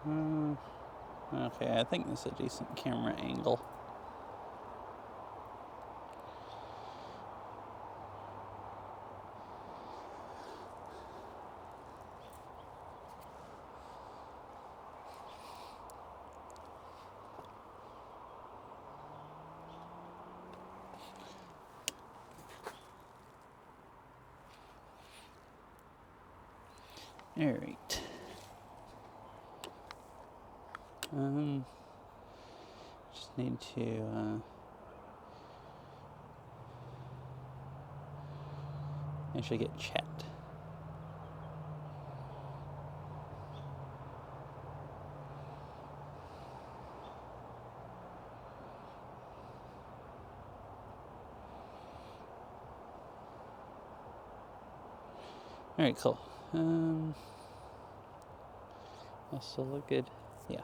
Okay, I think this is a decent camera angle. All right. Just need to actually get chat. All right, cool. That still look good. Yeah.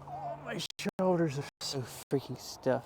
Oh, my shoulders are so freaking stiff.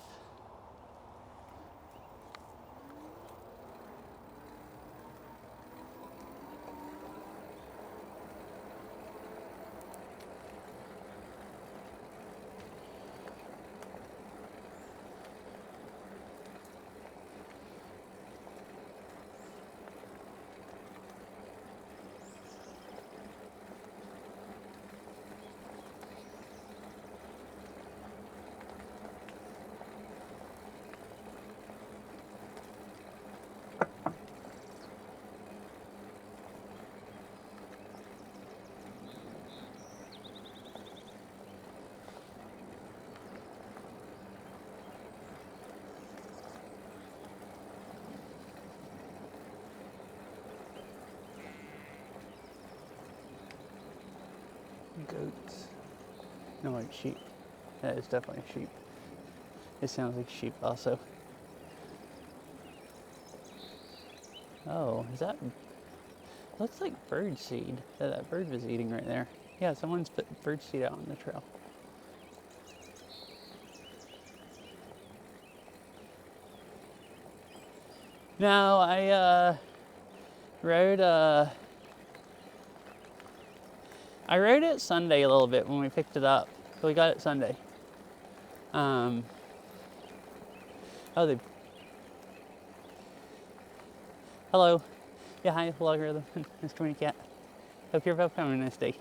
Goats. No, like sheep. That is definitely a sheep. It sounds like sheep also. Oh, is that... Looks like bird seed that bird was eating right there. Yeah, someone's put bird seed out on the trail. No, I rode I rode it Sunday a little bit when we picked it up. So we got it Sunday. Oh, they... Hello. Yeah, hi, logarithm. Nice to meet you. Hope you're both having a nice day.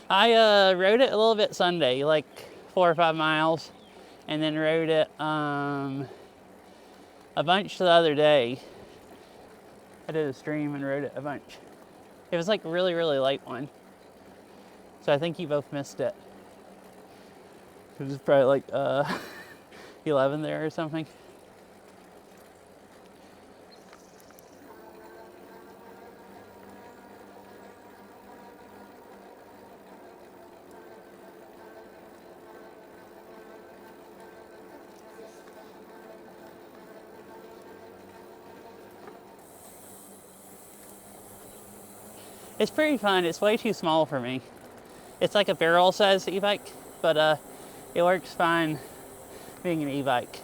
I rode it a little bit Sunday, like 4 or 5 miles, and then rode it a bunch the other day. I did a stream and rode it a bunch. It was like a really, really light one. So I think you both missed it. It was probably like 11 there or something. It's pretty fun. It's way too small for me. It's like a barrel-sized e-bike, but it works fine being an e-bike.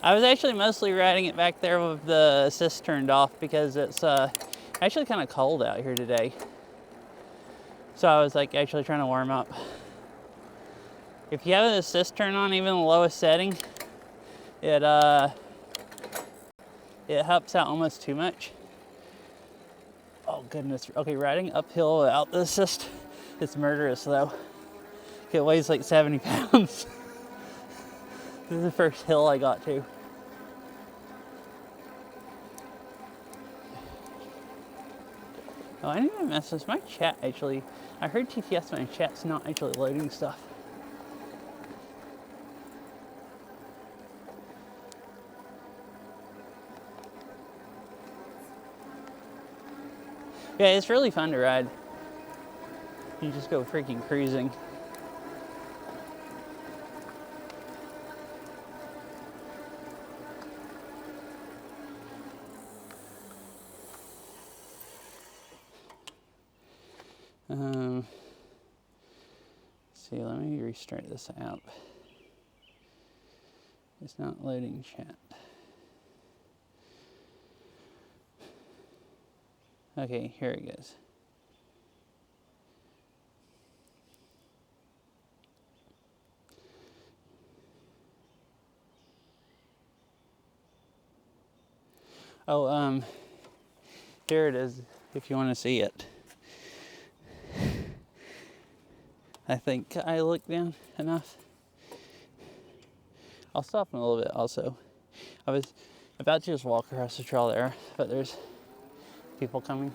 I was actually mostly riding it back there with the assist turned off because it's actually kind of cold out here today. So I was like actually trying to warm up. If you have an assist turned on, even the lowest setting, it helps out almost too much. Oh goodness. Okay, riding uphill without the assist, it's murderous though. It weighs like 70 pounds. This is the first hill I got to. Oh, I didn't even message my chat actually. I heard TTS my chat's not actually loading stuff. Yeah, it's really fun to ride. You just go freaking cruising. Let's see, let me restart this app. It's not loading chat. Okay, here it goes. Oh, here it is, if you want to see it. I think I looked down enough. I'll stop in a little bit also. I was about to just walk across the trail there, but there's people coming.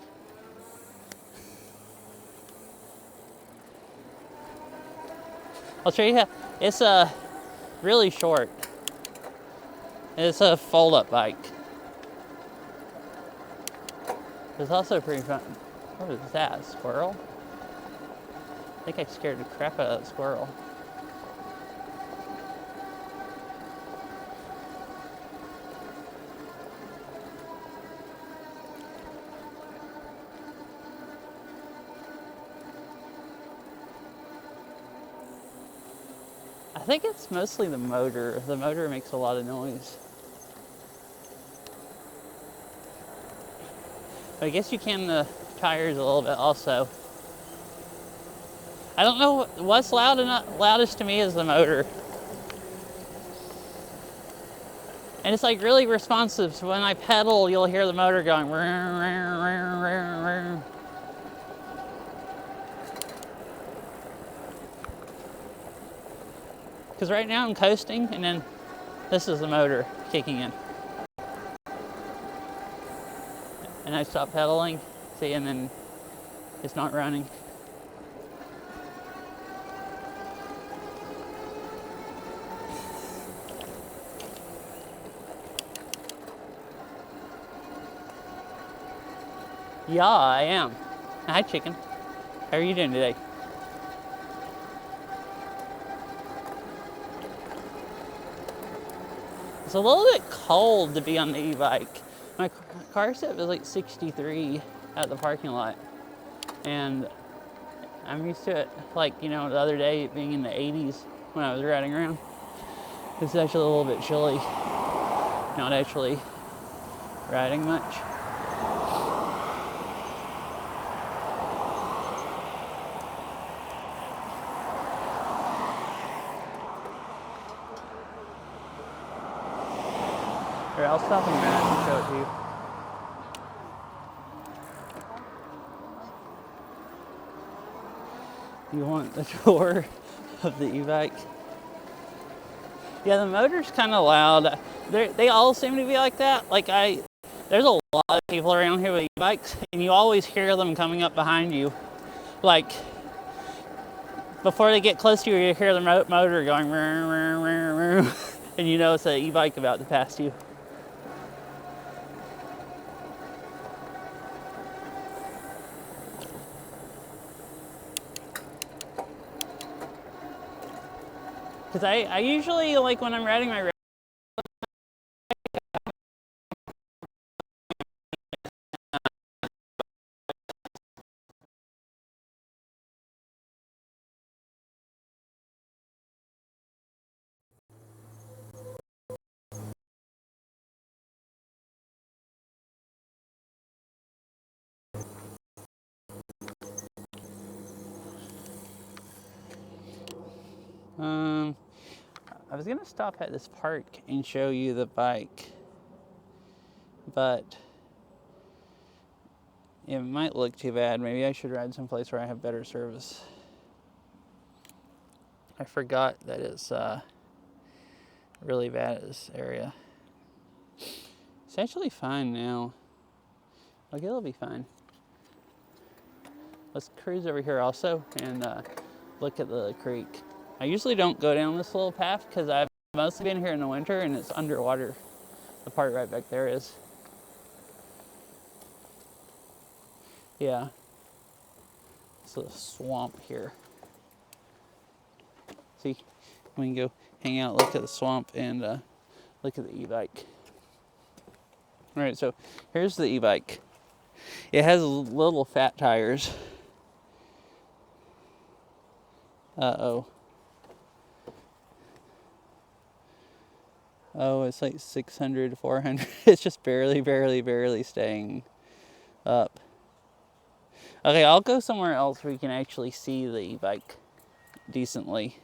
I'll show you how. It's really short. It's a fold-up bike. It's also pretty fun. What is that, a squirrel? I think I scared the crap out of that squirrel. I think it's mostly the motor. The motor makes a lot of noise. But I guess you can the tires a little bit also. I don't know what's loudest to me is the motor. And it's like really responsive. So when I pedal, you'll hear the motor going. Because right now I'm coasting, and then this is the motor kicking in. And I stop pedaling, see, and then it's not running. Yeah, I am. Hi, chicken. How are you doing today? It's a little bit cold to be on the e-bike. My car set was like 63 at the parking lot. And I'm used to it, like, you know, the other day being in the 80s when I was riding around. It's actually a little bit chilly. Not actually riding much. Here, I'll stop in a minute and show it to you. You want the tour of the e-bike? Yeah, the motor's kind of loud. They all seem to be like that. There's a lot of people around here with e-bikes, and you always hear them coming up behind you. Like, before they get close to you, you hear the motor going, and you know it's an e-bike about to pass you. Because I usually, like, when I'm riding my I was gonna stop at this park and show you the bike, but it might look too bad. Maybe I should ride someplace where I have better service. I forgot that it's really bad at this area. It's actually fine now. Okay, it'll be fine. Let's cruise over here also and look at the creek. I usually don't go down this little path because I've mostly been here in the winter and it's underwater. The part right back there is. Yeah. It's a swamp here. See, we can go hang out, look at the swamp, and look at the e-bike. All right, so here's the e-bike. It has little fat tires. Uh-oh. Oh, it's like 600, 400. It's just barely staying up. Okay, I'll go somewhere else where you can actually see the e-bike decently.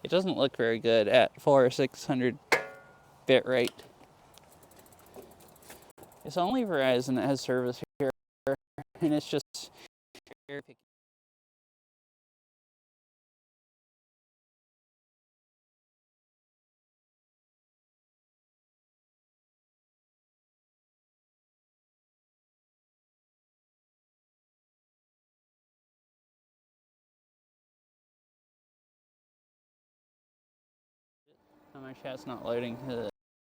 It doesn't look very good at 4 or 600 bit rate. It's only Verizon that has service here, and it's just very picky. My chat's not loading. The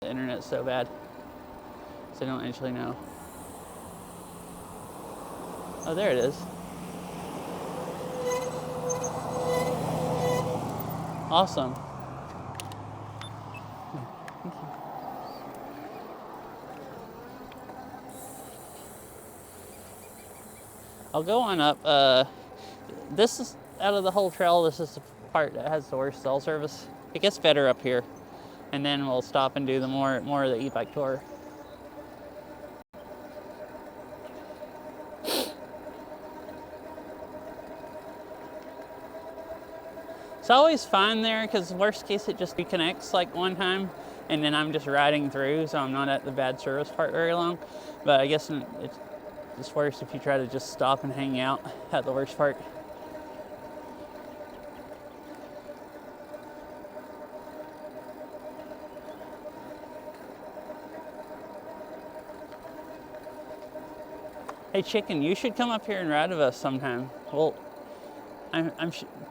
internet's so bad, so I don't actually know. Oh, there it is. Awesome. I'll go on up. This is, out of the whole trail, this is the part that has the worst cell service. It gets better up here, and then we'll stop and do the more of the e-bike tour. It's always fine there, because worst case it just reconnects like one time, and then I'm just riding through, so I'm not at the bad service part very long. But I guess it's worse if you try to just stop and hang out at the worst part. Hey Chicken, you should come up here and ride with us sometime. Well,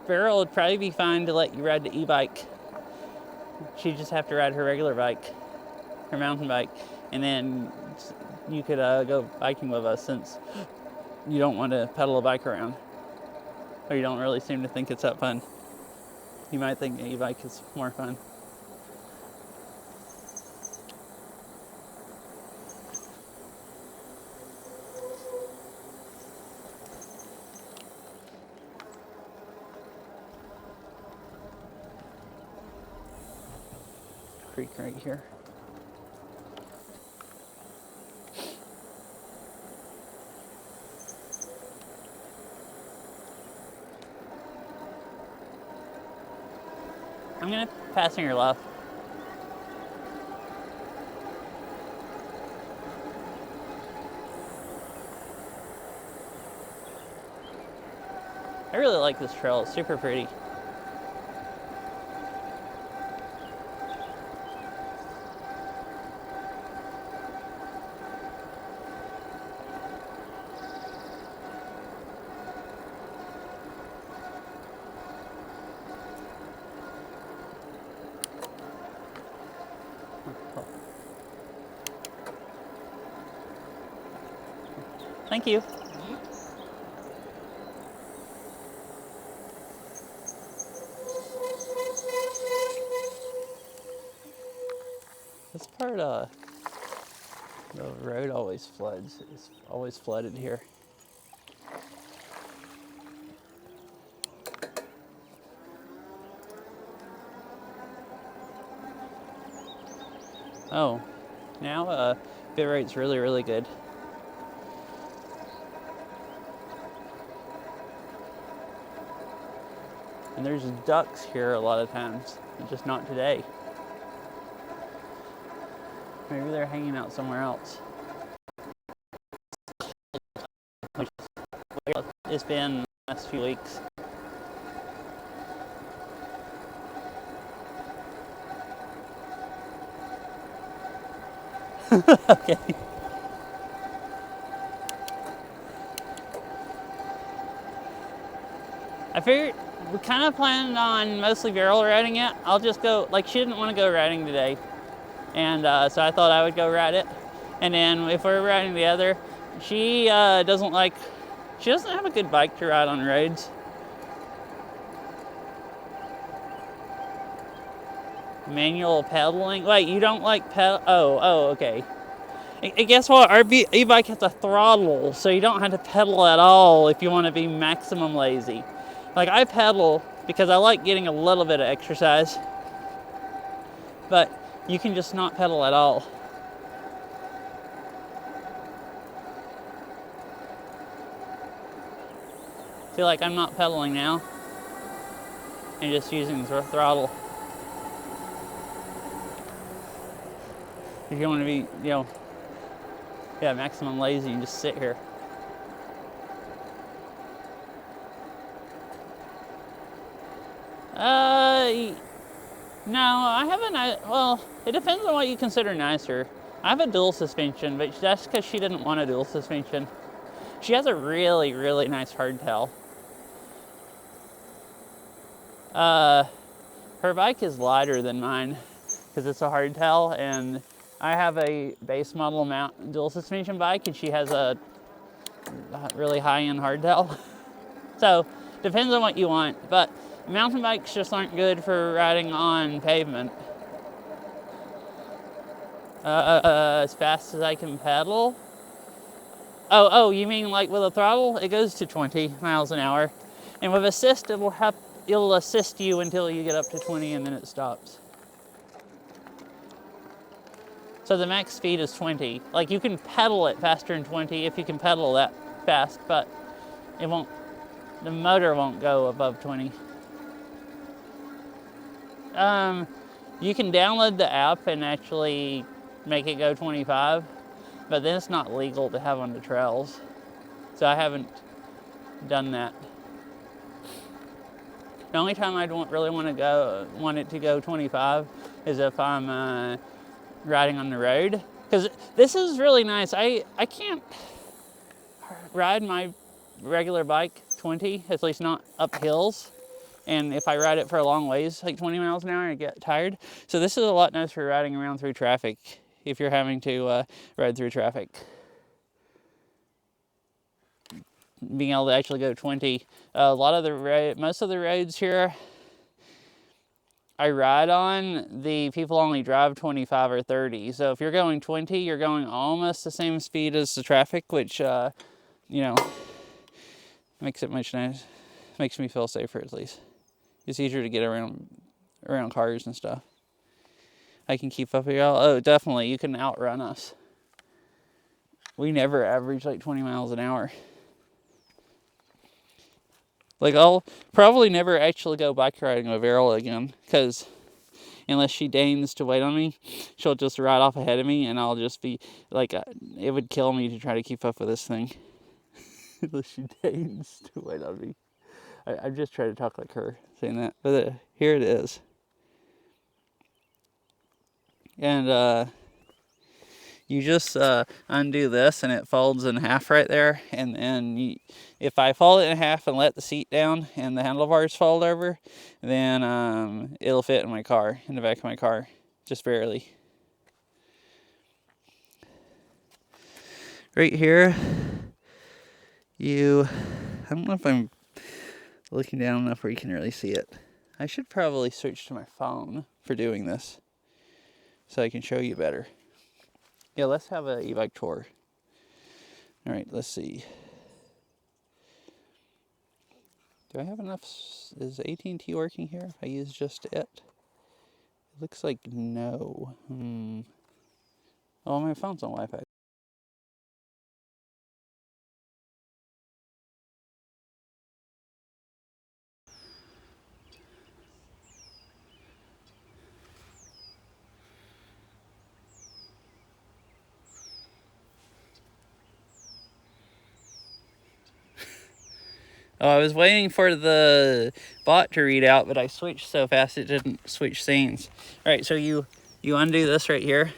Beryl would probably be fine to let you ride the e-bike. She'd just have to ride her regular bike, her mountain bike, and then you could go biking with us, since you don't want to pedal a bike around, or you don't really seem to think it's that fun. You might think an e-bike is more fun. Creek right here. I'm gonna pass on your left. I really like this trail. It's super pretty. Thank you. This part, the road always floods. It's always flooded here. Oh, now bit rate's really, really good. And there's ducks here a lot of times, just not today. Maybe they're hanging out somewhere else. It's been the last few weeks. Okay. I figured we kind of planned on mostly Beryl riding it. I'll just go, like, she didn't want to go riding today. And so I thought I would go ride it. And then if we're riding together, she doesn't have a good bike to ride on roads. Manual pedaling? Wait, you don't like pedal? Oh, okay. And guess what? Our e-bike has a throttle, so you don't have to pedal at all if you want to be maximum lazy. Like, I pedal because I like getting a little bit of exercise, but you can just not pedal at all. See, like I'm not pedaling now and just using the throttle. If you want to be, maximum lazy, you just sit here. No, I haven't. Well, it depends on what you consider nicer. I have a dual suspension, but that's because she didn't want a dual suspension. She has a really, really nice hardtail. Her bike is lighter than mine because it's a hardtail, and I have a base model dual suspension bike, and she has a really high-end hardtail. So, depends on what you want, but mountain bikes just aren't good for riding on pavement. As fast as I can pedal. Oh, you mean like with a throttle? It goes to 20 miles an hour, and with assist, it'll assist you until you get up to 20, and then it stops. So the max speed is 20. Like, you can pedal it faster than 20 if you can pedal that fast, but the motor won't go above 20. You can download the app and actually make it go 25, but then it's not legal to have on the trails. So I haven't done that. The only time I don't really want it to go 25 is if I'm riding on the road. Because this is really nice. I can't ride my regular bike 20, at least not up hills. And if I ride it for a long ways, like 20 miles an hour, I get tired. So this is a lot nicer for riding around through traffic if you're having to ride through traffic. Being able to actually go 20. Most of the roads here I ride on, the people only drive 25 or 30. So if you're going 20, you're going almost the same speed as the traffic, which, makes it much nice. Makes me feel safer, at least. It's easier to get around cars and stuff. I can keep up with y'all. Oh, definitely, you can outrun us. We never average like 20 miles an hour. Like, I'll probably never actually go bike riding with Errol again, because unless she deigns to wait on me, she'll just ride off ahead of me, and I'll just be like, it would kill me to try to keep up with this thing. Unless she deigns to wait on me. I'm just trying to talk like her, saying that. But here it is. And you just undo this, and it folds in half right there. And then if I fold it in half and let the seat down and the handlebars fold over, then it'll fit in my car, in the back of my car, just barely. Right here, I don't know if I'm looking down enough where you can really see it. I should probably switch to my phone for doing this so I can show you better. Yeah, let's have an e-bike tour. All right, let's see. Do I have enough? Is AT&T working here if I use just it? It looks like no. Oh, my phone's on Wi-Fi. Oh, I was waiting for the bot to read out, but I switched so fast it didn't switch scenes. All right, so you undo this right here.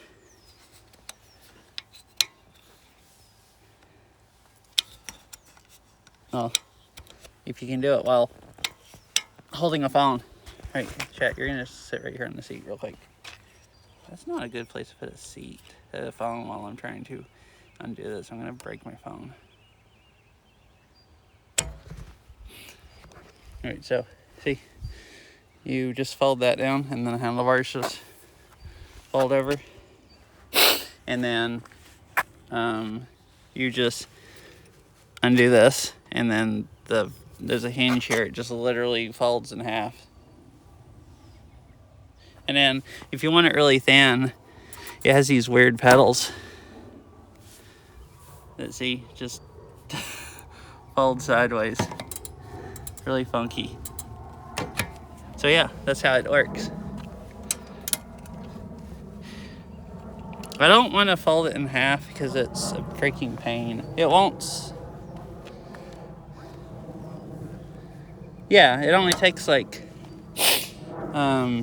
Oh, if you can do it while holding a phone. All right, chat, you're gonna sit right here on the seat real quick. That's not a good place to put a phone while I'm trying to undo this. I'm gonna break my phone. All right, so see, you just fold that down, and then the handlebars just fold over, and then you just undo this, and then there's a hinge here. It just literally folds in half. And then if you want it really thin, it has these weird pedals that, see, just fold sideways. really funky. So yeah, that's how it works. I don't want to fold it in half because it's a freaking pain. It won't. Yeah, it only takes like, it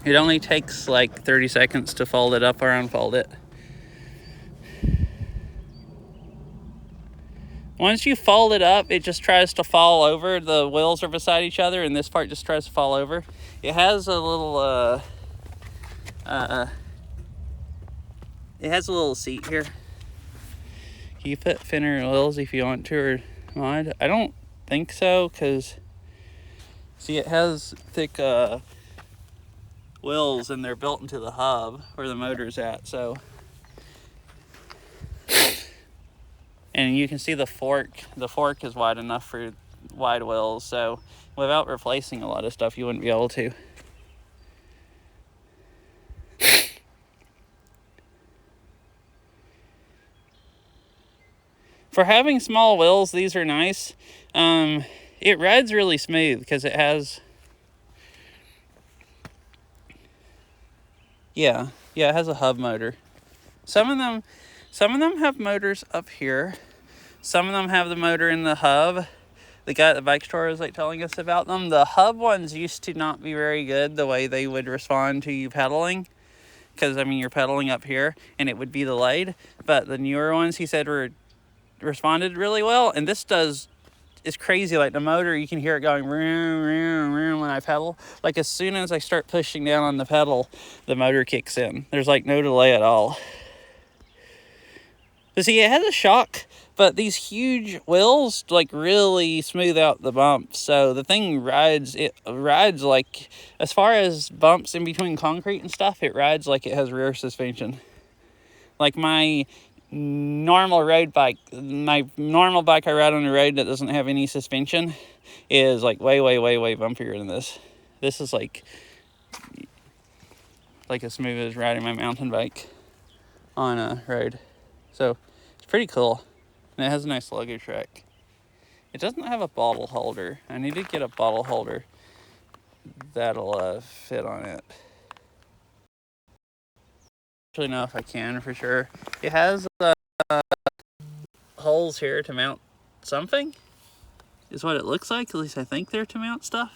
only takes like 30 seconds to fold it up or unfold it. Once you fold it up, it just tries to fall over. The wheels are beside each other, and this part just tries to fall over. It has a little, it has a little seat here. You put thinner wheels if you want to or not. I don't think so, because, see, it has thick wheels, and they're built into the hub where the motor's at, so. And you can see the fork. The fork is wide enough for wide wheels, so without replacing a lot of stuff, you wouldn't be able to. For having small wheels, these are nice. It rides really smooth because it has, yeah, it has a hub motor. Some of them have motors up here. Some of them have the motor in the hub. The guy at the bike store was like telling us about them. The hub ones used to not be very good the way they would respond to you pedaling. Because, I mean, you're pedaling up here and it would be delayed. But the newer ones, he said, responded really well. And this it's crazy. Like the motor, you can hear it going vroom, vroom, vroom when I pedal. Like as soon as I start pushing down on the pedal, the motor kicks in. There's like no delay at all. But see, it has a shock, but these huge wheels like really smooth out the bumps. So the thing rides like, as far as bumps in between concrete and stuff, it rides like it has rear suspension. Like my normal road bike, my normal bike I ride on the road that doesn't have any suspension is like way, way, way, way bumpier than this. This is like as smooth as riding my mountain bike on a road. So it's pretty cool. And it has a nice luggage rack. It doesn't have a bottle holder. I need to get a bottle holder that'll fit on it. Actually, know if I can for sure. It has holes here to mount something. Is what it looks like. At least I think they're to mount stuff.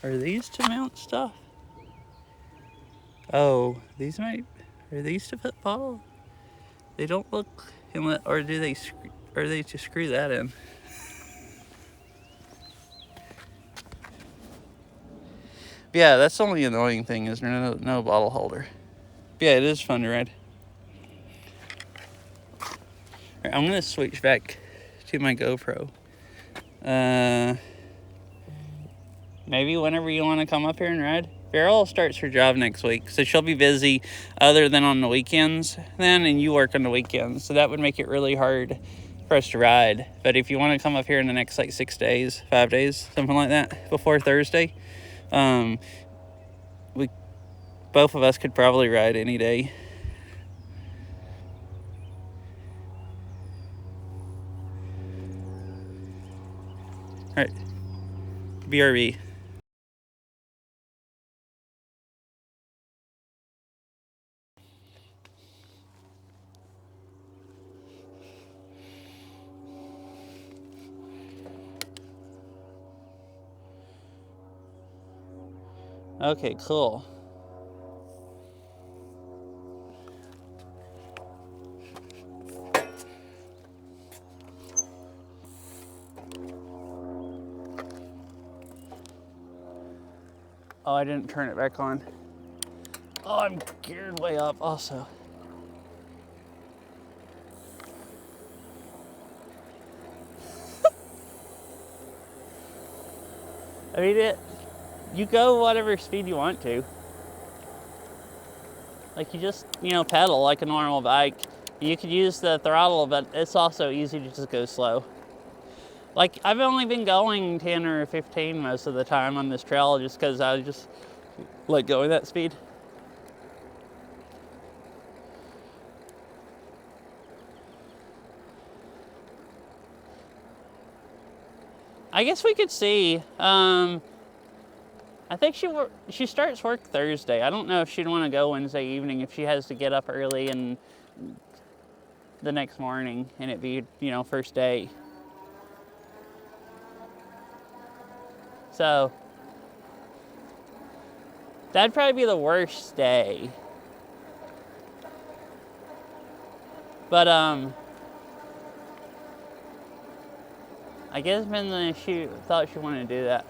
Are these to mount stuff? Oh, are these to put bottle? They don't look inlet, or do they? Are they to screw that in? Yeah, that's the only annoying thing is no bottle holder. But yeah, it is fun to ride. Right, I'm gonna switch back to my GoPro. Maybe whenever you want to come up here and ride. Beryl starts her job next week, so she'll be busy other than on the weekends then, and you work on the weekends, so that would make it really hard for us to ride. But if you want to come up here in the next like 6 days, 5 days, something like that, before Thursday, both of us could probably ride any day. All right, BRB. Okay, cool. Oh, I didn't turn it back on. Oh, I'm geared way up also. I mean, you go whatever speed you want to. Like you just, pedal like a normal bike. You could use the throttle, but it's also easy to just go slow. Like I've only been going 10 or 15 most of the time on this trail just because I just like going that speed. I guess we could see. I think she starts work Thursday. I don't know if she'd want to go Wednesday evening if she has to get up early and the next morning and it be, first day. So that'd probably be the worst day. But I guess she thought she wanted to do that.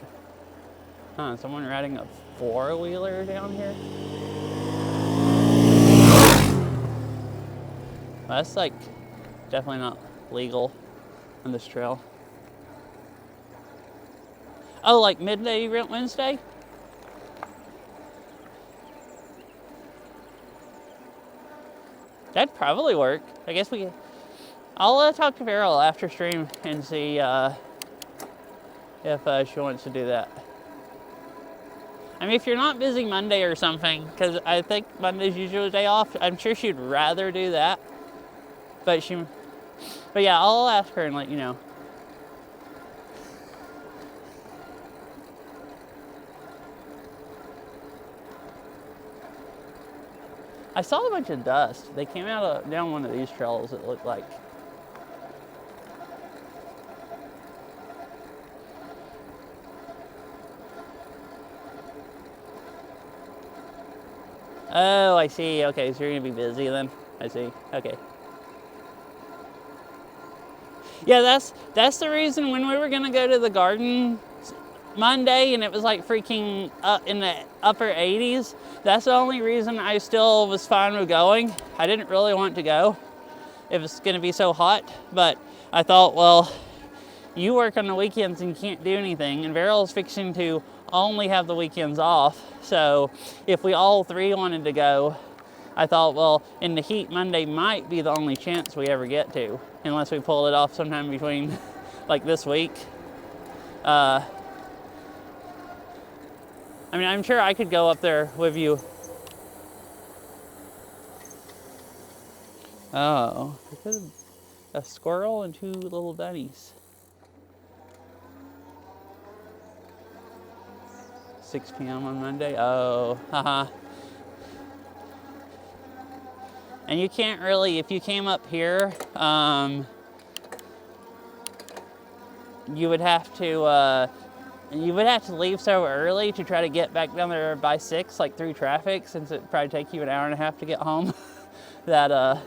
Huh, someone riding a four-wheeler down here? Well, that's like definitely not legal on this trail. Oh, like midday Wednesday? That'd probably work. I guess I'll talk to Beryl after stream and see if she wants to do that. I mean, if you're not busy Monday or something, because I think Monday's usually a day off, I'm sure she'd rather do that. But yeah, I'll ask her and let you know. I saw a bunch of dust. They came out down one of these trails, it looked like. Oh, I see. Okay, so you're gonna be busy then. I see. Okay. Yeah, that's the reason when we were gonna go to the garden Monday and it was like freaking up in the upper 80s. That's the only reason I still was fine with going. I didn't really want to go if it's gonna be so hot, but I thought, well, you work on the weekends and you can't do anything, and Beryl's fixing to only have the weekends off. So if we all three wanted to go, I thought, well, in the heat, Monday might be the only chance we ever get to, unless we pull it off sometime between like this week. I mean, I'm sure I could go up there with you. Oh, a squirrel and two little bunnies. 6 p.m. on Monday. Oh, haha. And you can't really, if you came up here, you would have to leave so early to try to get back down there by 6, like through traffic, since it'd probably take you an hour and a half to get home. That there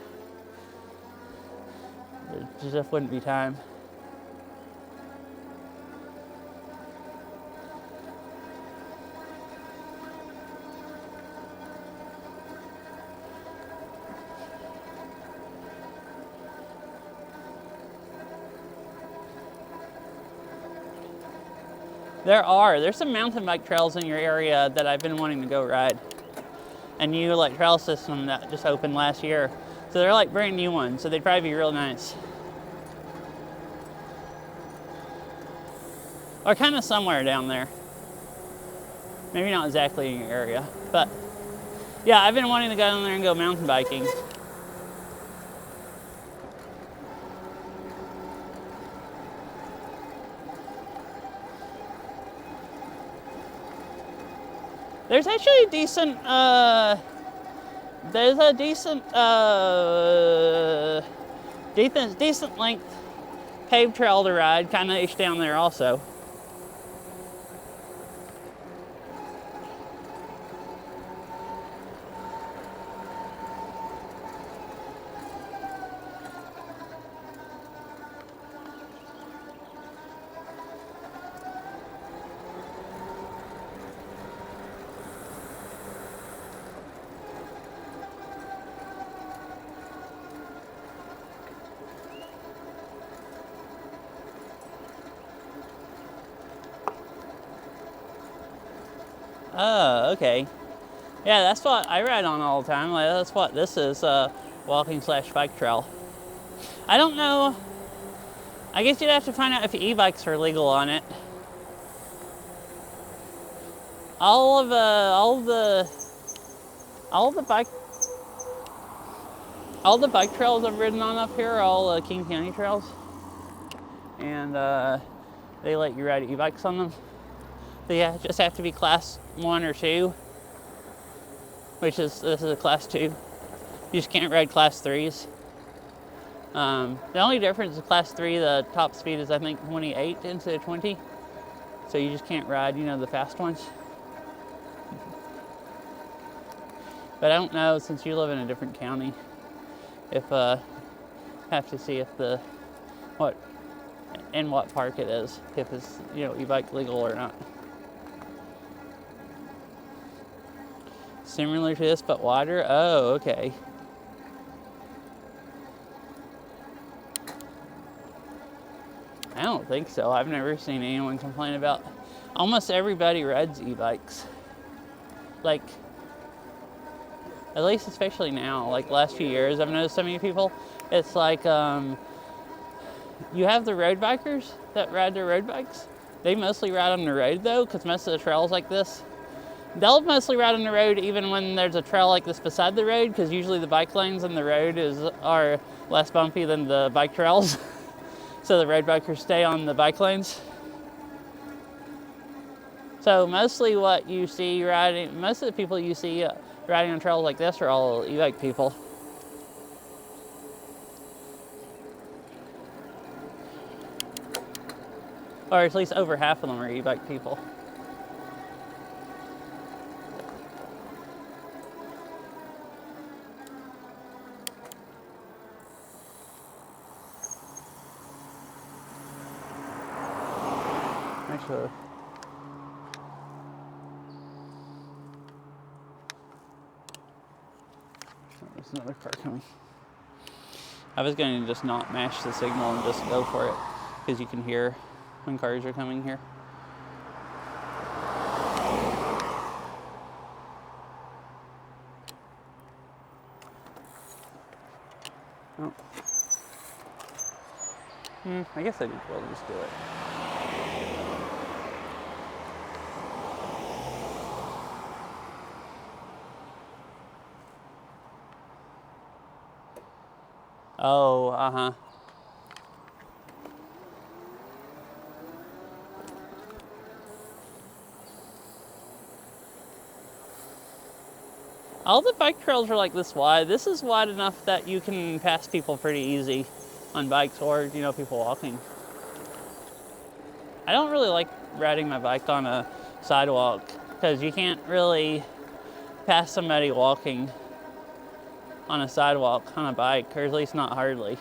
just wouldn't be time. There's some mountain bike trails in your area that I've been wanting to go ride. A new like trail system that just opened last year. So they're like brand new ones, so they'd probably be real nice. Or kind of somewhere down there. Maybe not exactly in your area, but yeah, I've been wanting to go down there and go mountain biking. There's actually a decent, there's a decent length paved trail to ride, kind of ish down there also. Oh, okay. Yeah, that's what I ride on all the time. Like, that's what this is, walking/bike trail. I don't know. I guess you'd have to find out if e-bikes are legal on it. All the bike trails I've ridden on up here are all King County trails, and they let you ride e-bikes on them. They just have to be class 1 or 2, which is, this is a class 2. You just can't ride class 3s. The only difference is class 3, the top speed is I think 28 instead of 20. So you just can't ride, the fast ones. But I don't know, since you live in a different county, if have to see if what park it is, if it's e-bike legal or not. Similar to this but wider. Oh, okay. I don't think so. I've never seen anyone complain about. Almost everybody rides e-bikes. Like, at least especially now, like last few years, I've noticed so many people. It's like, you have the road bikers that ride their road bikes. They mostly ride on the road though, because most of the trails like this, they'll mostly ride on the road even when there's a trail like this beside the road, because usually the bike lanes and the road are less bumpy than the bike trails. So the road bikers stay on the bike lanes. So mostly what you see riding, most of the people you see riding on trails like this are all e-bike people. Or at least over half of them are e-bike people. Actually, there's another car coming. I was going to just not mash the signal and just go for it, because you can hear when cars are coming here. Oh. I guess I will just do it. Oh, uh-huh. All the bike trails are like this wide. This is wide enough that you can pass people pretty easy on bikes or, people walking. I don't really like riding my bike on a sidewalk because you can't really pass somebody walking on a sidewalk on a bike, or at least not hardly.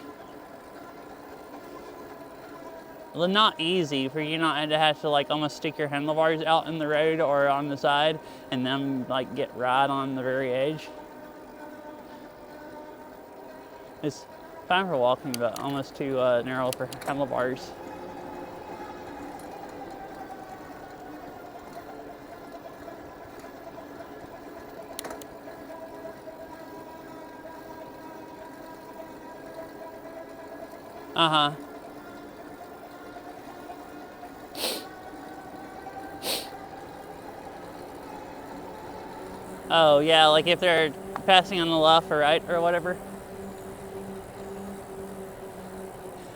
Well, not easy for you not to have to almost stick your handlebars out in the road or on the side and then get right on the very edge. It's fine for walking, but almost too narrow for handlebars. Uh-huh. Oh, yeah, if they're passing on the left or right or whatever.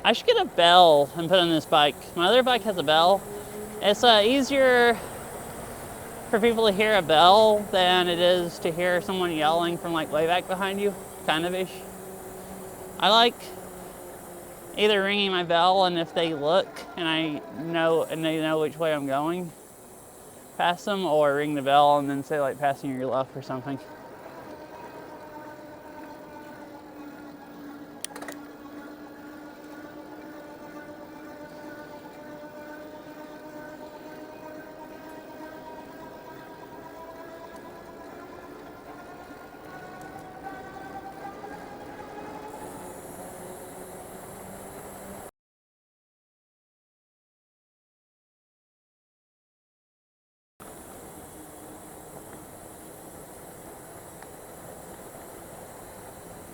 I should get a bell and put on this bike. My other bike has a bell. It's easier for people to hear a bell than it is to hear someone yelling from way back behind you, kind of ish. I like either ringing my bell, and if they look and they know which way I'm going past them, or ring the bell and then say passing your left or something.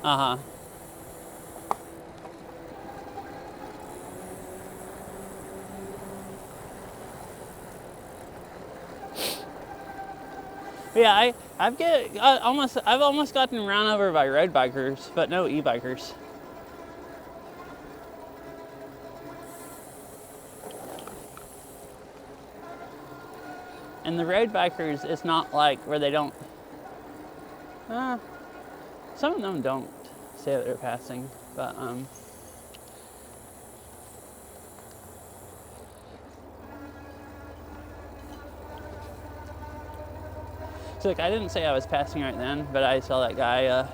Uh-huh. Yeah, I've almost gotten run over by road bikers, but no And the road bikers, it's not like where they don't, some of them don't say that they're passing, but so like I didn't say I was passing right then, but I saw that guy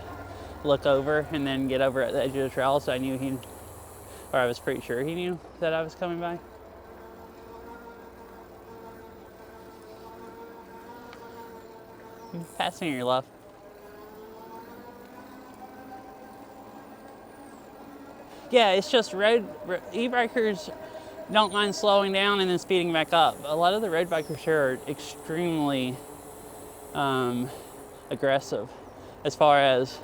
look over and then get over at the edge of the trail, so I knew he, or I was pretty sure he knew that I was coming by. Passing your left. Yeah, it's just e-bikers don't mind slowing down and then speeding back up. A lot of the road bikers here are extremely aggressive as far as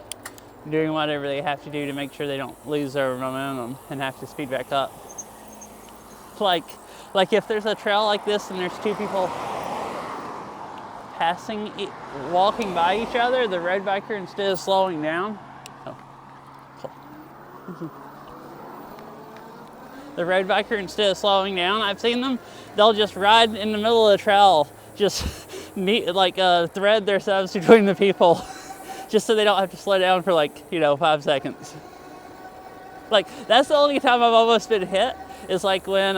doing whatever they have to do to make sure they don't lose their momentum and have to speed back up. Like if there's a trail like this and there's two people walking by each other, the road biker, instead of slowing down, I've seen them, they'll just ride in the middle of the trail, just thread themselves between the people, just so they don't have to slow down for 5 seconds. Like, that's the only time I've almost been hit, is like when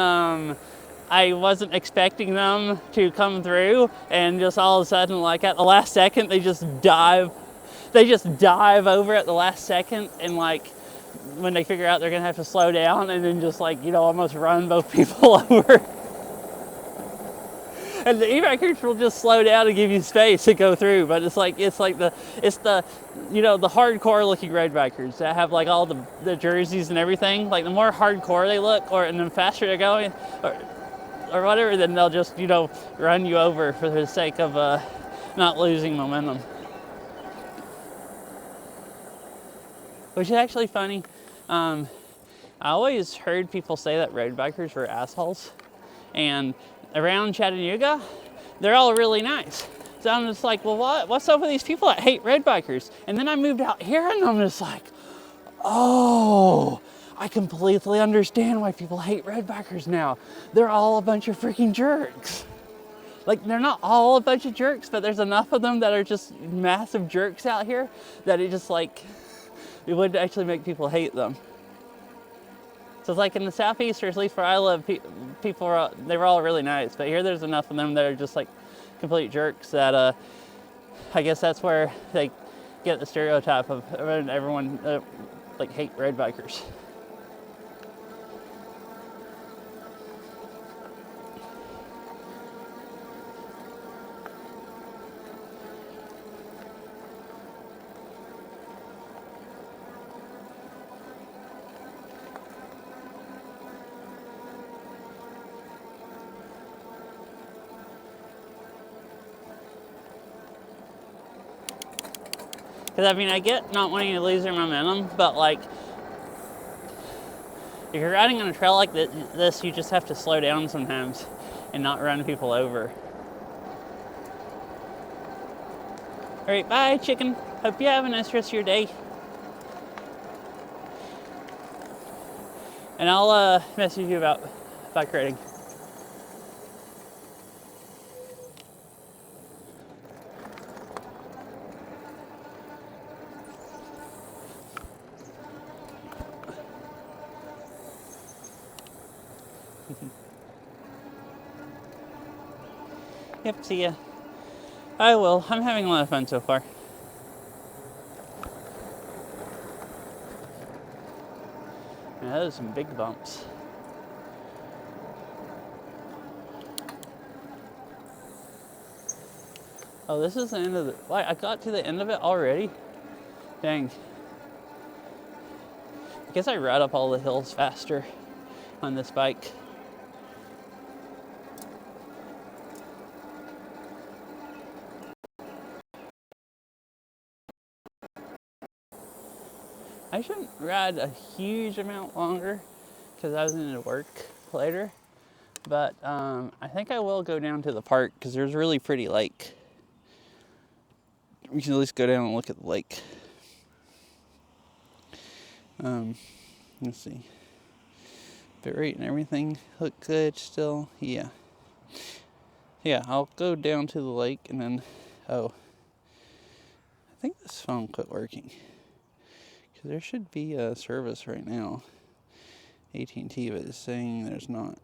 I wasn't expecting them to come through, and just all of a sudden, like at the last second, they just dive over at the last second, and like when they figure out they're gonna have to slow down, and then just almost run both people over. And the e-bikers will just slow down and give you space to go through, but it's the hardcore looking road bikers that have like all the jerseys and everything. Like the more hardcore they look, and the faster they're going, or whatever, then they'll just run you over for the sake of not losing momentum. Which is actually funny. I always heard people say that road bikers were assholes, and around Chattanooga, they're all really nice. So I'm just like, well, what's up with these people that hate road bikers? And then I moved out here, and I'm just like, oh, I completely understand why people hate road bikers now. They're all a bunch of freaking jerks. Like, they're not all a bunch of jerks, but there's enough of them that are just massive jerks out here that it it would actually make people hate them. So it's like in the Southeast, or at least where I live, people they were all really nice. But here there's enough of them that are just like complete jerks that I guess that's where they get the stereotype of everyone hate road bikers. Because I get not wanting to lose their momentum, but if you're riding on a trail like this, you just have to slow down sometimes and not run people over. All right, bye, chicken. Hope you have a nice rest of your day. And I'll message you about bike riding. Yep, see ya. I will. I'm having a lot of fun so far. Yeah, those are some big bumps. Oh, this is the end of the... I got to the end of it already? Dang. I guess I ride up all the hills faster on this bike. I shouldn't ride a huge amount longer because I was into work later, but I think I will go down to the park because there's a really pretty lake. We can at least go down and look at the lake. Let's see. Bit rate and everything look good still. Yeah. Yeah, I'll go down to the lake and then, I think this phone quit working. Because there should be a service right now. AT&T, but it's saying there's not.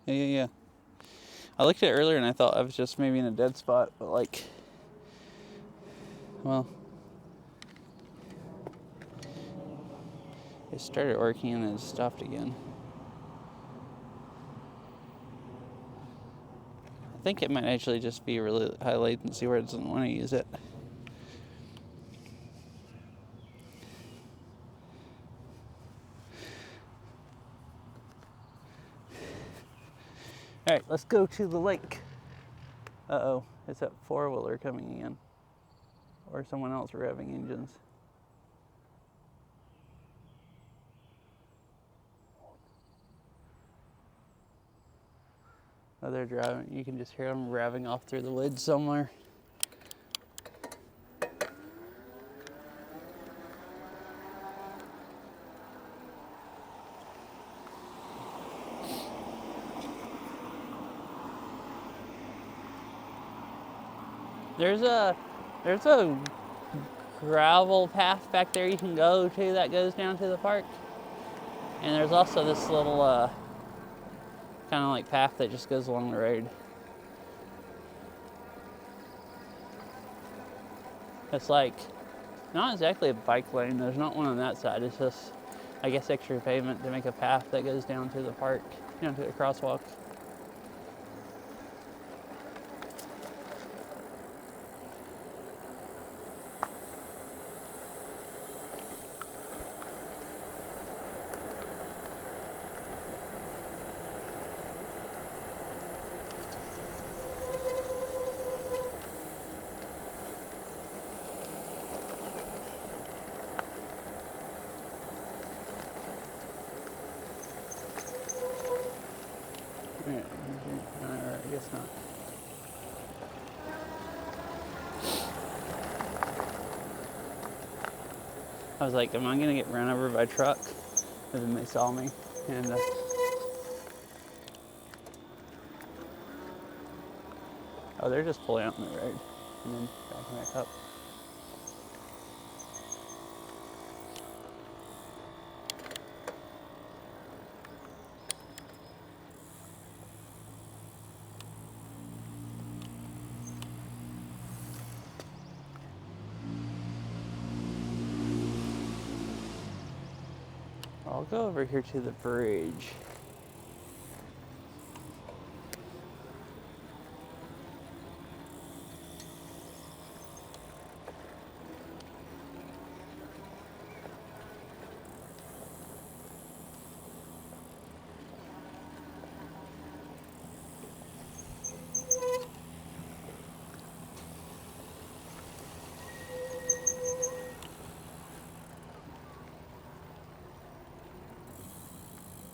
Yeah. I looked at it earlier and I thought I was just maybe in a dead spot, but like, well, it started working and then it stopped again. I think it might actually just be really high latency where it doesn't want to use it. All right, let's go to the lake. Uh-oh, it's that four-wheeler coming in. Or someone else revving engines. Oh, they're driving. You can just hear them revving off through the woods somewhere. There's a gravel path back there you can go to that goes down to the park. And there's also this little kind of like path that just goes along the road. It's like not exactly a bike lane. There's not one on that side. It's just, I guess, extra pavement to make a path that goes down to the park, down to the crosswalk. Yeah, I guess not. I was like, am I gonna get run over by a truck? And then they saw me, and oh, they're just pulling out in the road and then backing back up. I'll go over here to the bridge.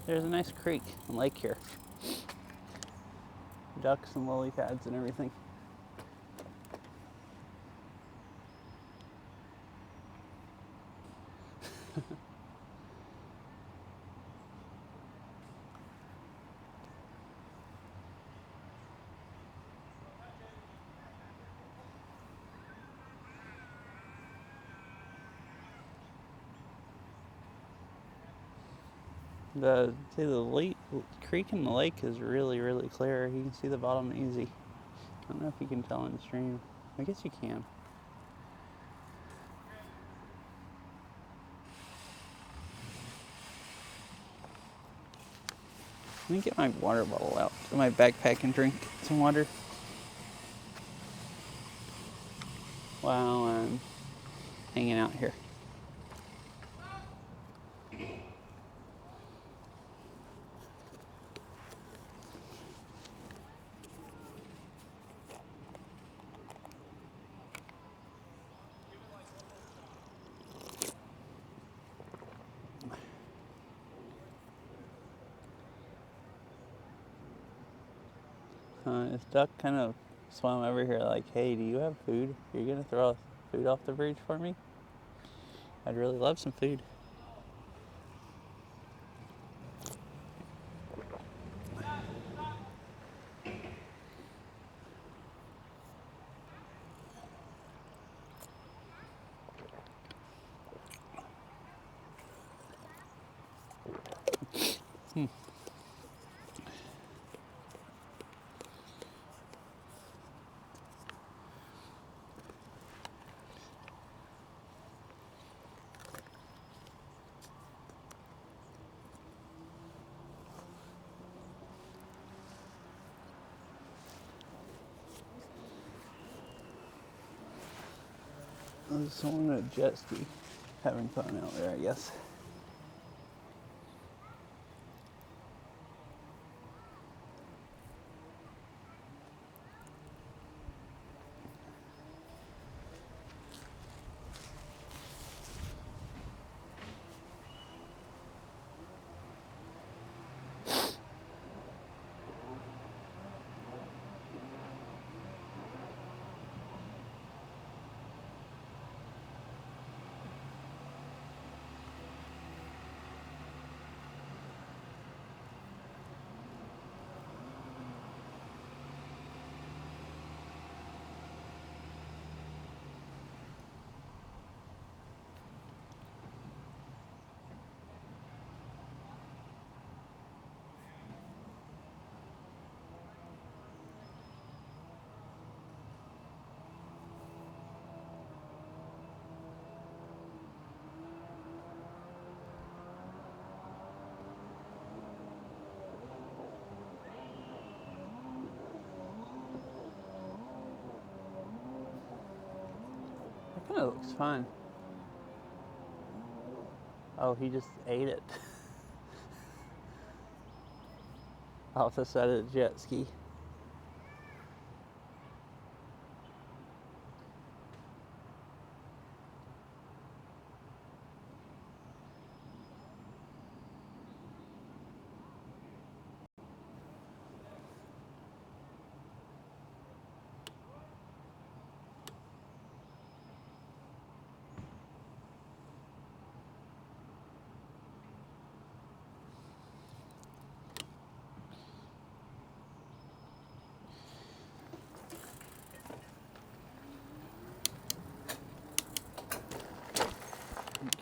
There's a nice creek and lake here. Ducks and lily pads and everything. The creek in the lake is really, really clear. You can see the bottom easy. I don't know if you can tell in the stream. I guess you can. Let me get my water bottle out in my backpack and drink some water while I'm hanging out here. This duck kind of swam over here like, hey, do you have food? You're gonna throw food off the bridge for me? I'd really love some food. There's someone at a jet ski having fun out there, I guess. That kind of looks fun. Oh, he just ate it. Off the side of the jet ski.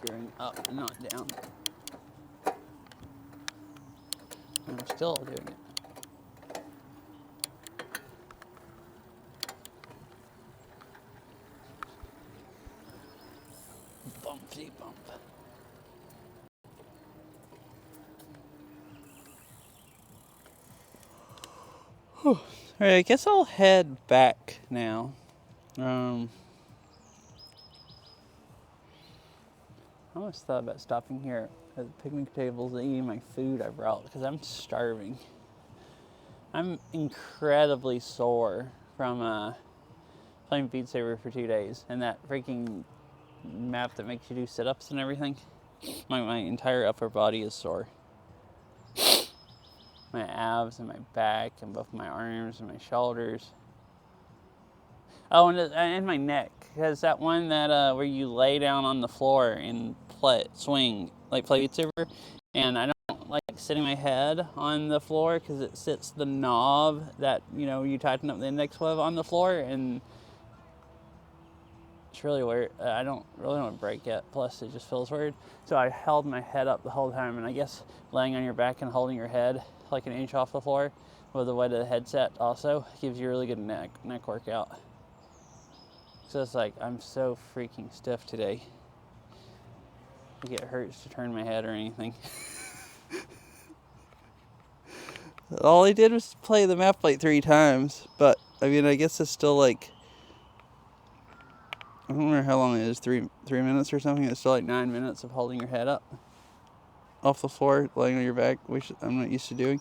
Gearing up, not down. I'm still doing it. Bumpty bump. All right, I guess I'll head back now. I almost thought about stopping here at the picnic tables and eating my food I brought because I'm starving. I'm incredibly sore from playing Beat Saber for 2 days and that freaking map that makes you do sit-ups and everything. My entire upper body is sore. My abs and my back and both my arms and my shoulders. Oh, and my neck, because that one that where you lay down on the floor and swing, like play Beat Saber, and I don't like sitting my head on the floor because it sits the knob that, you tighten up the index with on the floor, and it's really weird. I don't really want to break it, plus it just feels weird. So I held my head up the whole time, and I guess laying on your back and holding your head like an inch off the floor with the weight of the headset also gives you a really good neck workout. So it's like, I'm so freaking stiff today. Like it hurts to turn my head or anything. All I did was play the map like 3 times, but I mean, I guess it's still like, I don't remember how long it is, 3 minutes or something. It's still like 9 minutes of holding your head up off the floor, laying on your back, which I'm not used to doing.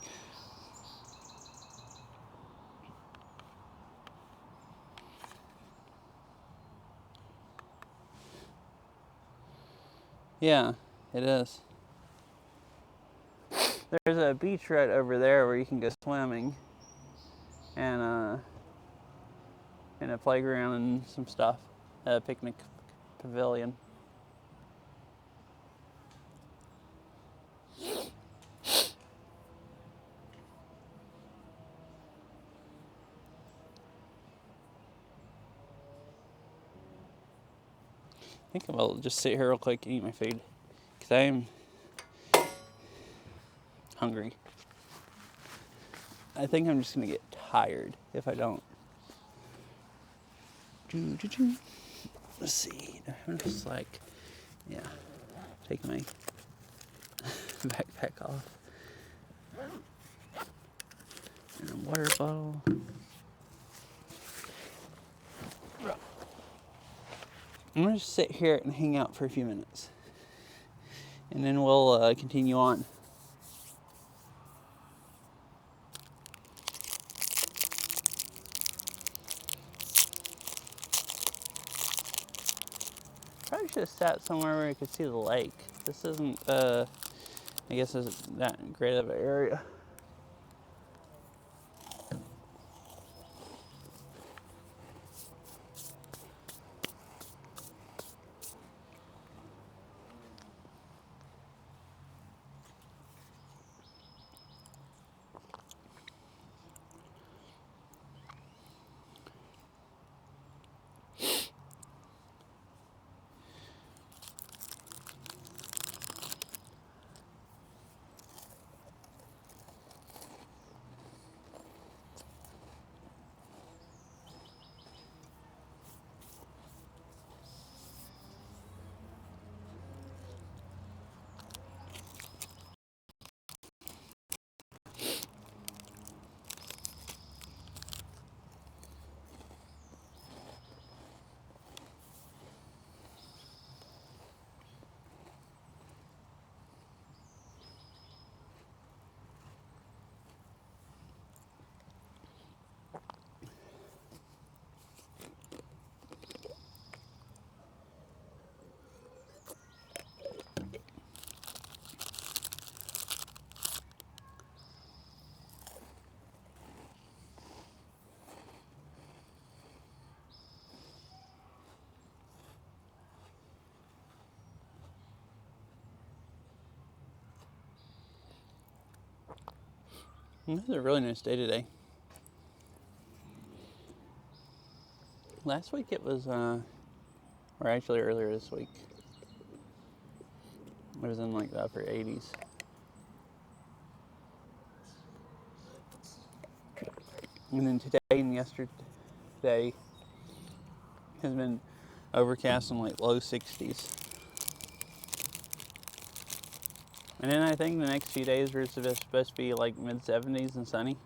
Yeah, it is. There's a beach right over there where you can go swimming. and a playground and some stuff, a picnic pavilion. I think I'll just sit here real quick and eat my food, because I am hungry. I think I'm just going to get tired if I don't. Let's see. I'm just like, yeah, take my backpack off. And a water bottle. I'm going to just sit here and hang out for a few minutes. And then we'll continue on. Probably should have sat somewhere where I could see the lake. This isn't, I guess, isn't that great of an area. This is a really nice day today. Last week it was, or actually earlier this week, it was in like the upper 80s. And then today and yesterday has been overcast in like low 60s. And then I think the next few days are supposed to be like mid 70s and sunny.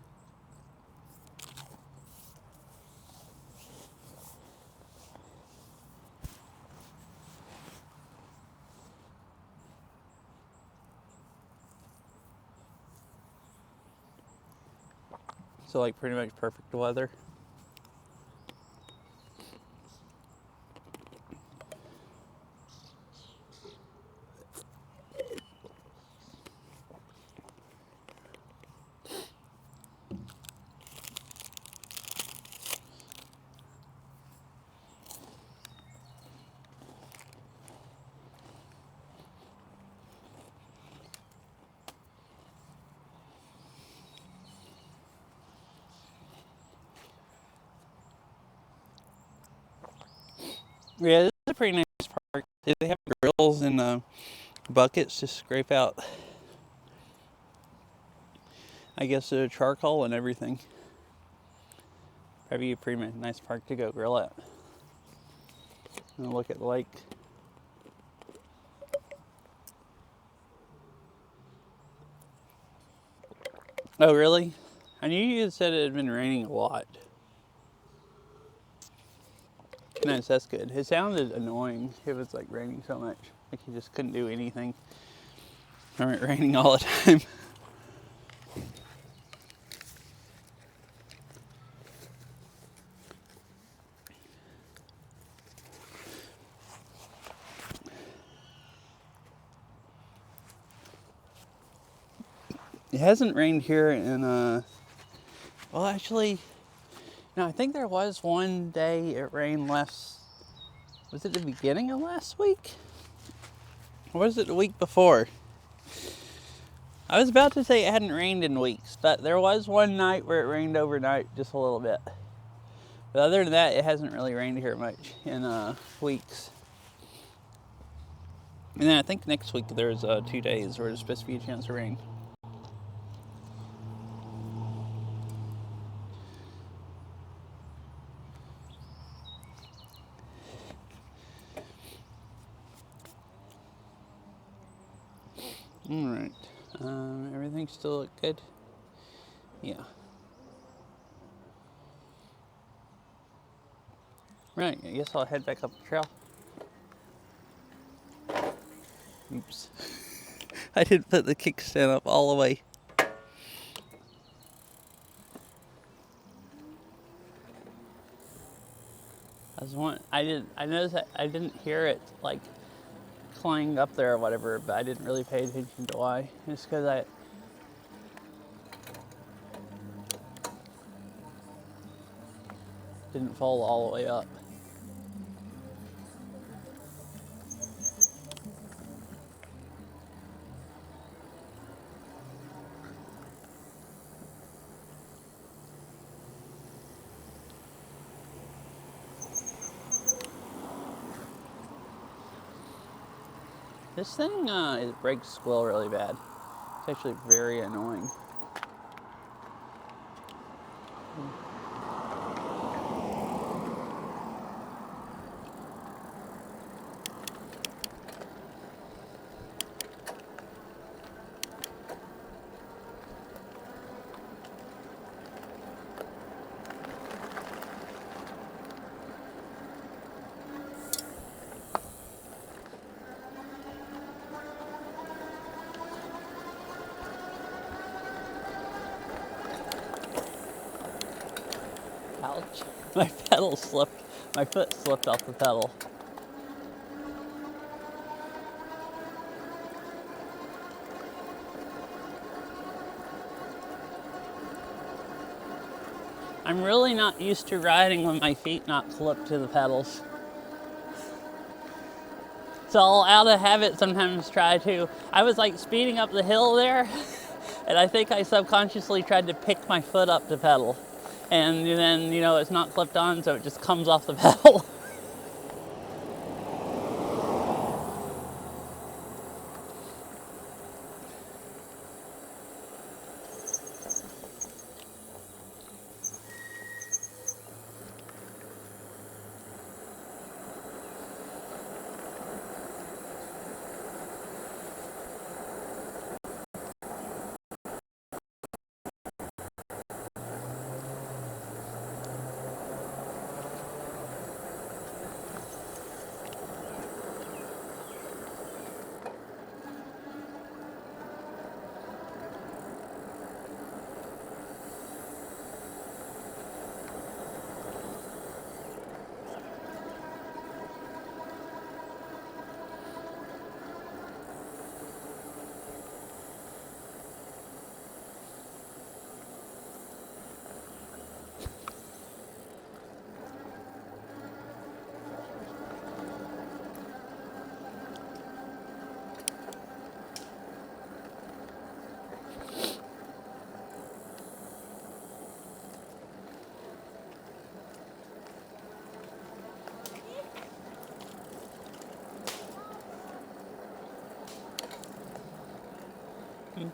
So like pretty much perfect weather. Yeah, this is a pretty nice park. They have grills and buckets to scrape out, I guess, charcoal and everything. Probably a pretty nice park to go grill at. And look at the lake. Oh, really? I knew you had said it had been raining a lot. Nice, that's good. It sounded annoying. It was like raining so much. Like you just couldn't do anything from it raining all the time. It hasn't rained here in, well, actually, Now, I think there was one day it rained less. Was it the beginning of last week? Or was it the week before? I was about to say it hadn't rained in weeks, but there was one night where it rained overnight just a little bit. But other than that, it hasn't really rained here much in weeks. And then I think next week there's 2 days where there's supposed to be a chance of rain. All right. Everything still look good? Yeah. Right, I guess I'll head back up the trail. Oops. I didn't put the kickstand up all the way. I noticed that I didn't hear it like climb up there or whatever, but I didn't really pay attention to why. Just because I didn't fall all the way up. This thing it breaks squirrel really bad. It's actually very annoying. Ouch. My pedal slipped. My foot slipped off the pedal. I'm really not used to riding with my feet not clipped to the pedals. So I'll out of habit sometimes try to. I was like speeding up the hill there, and I think I subconsciously tried to pick my foot up to pedal. And then, it's not clipped on, so it just comes off the pedal.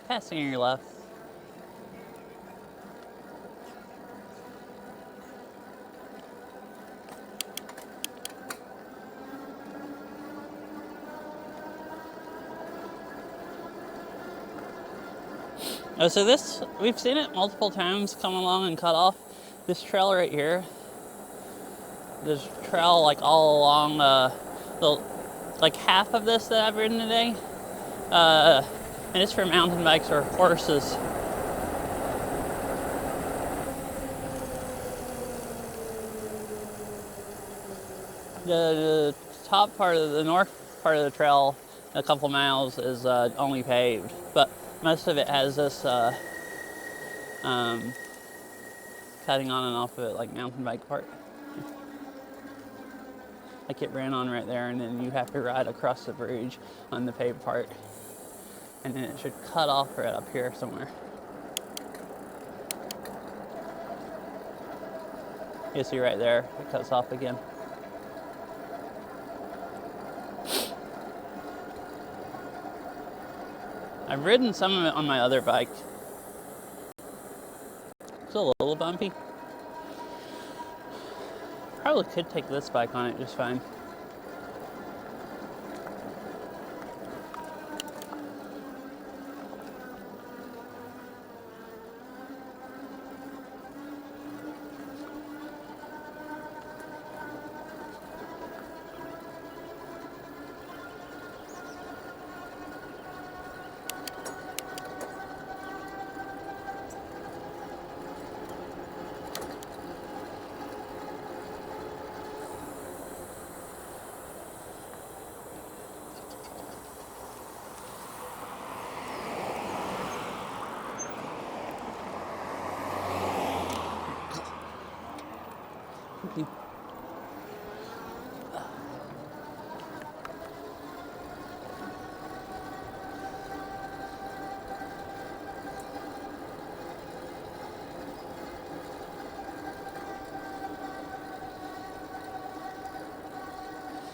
Passing on your left. Oh, so we've seen it multiple times come along and cut off. This trail right here, there's trail like all along like half of this that I've ridden today. And it's for mountain bikes or horses. The top part of the north part of the trail, a couple miles, is only paved, but most of it has this kind cutting on and off of it like mountain bike part. Like it ran on right there, and then you have to ride across the bridge on the paved part. And then it should cut off right up here somewhere. You see right there, it cuts off again. I've ridden some of it on my other bike. It's a little bumpy. Probably could take this bike on it just fine.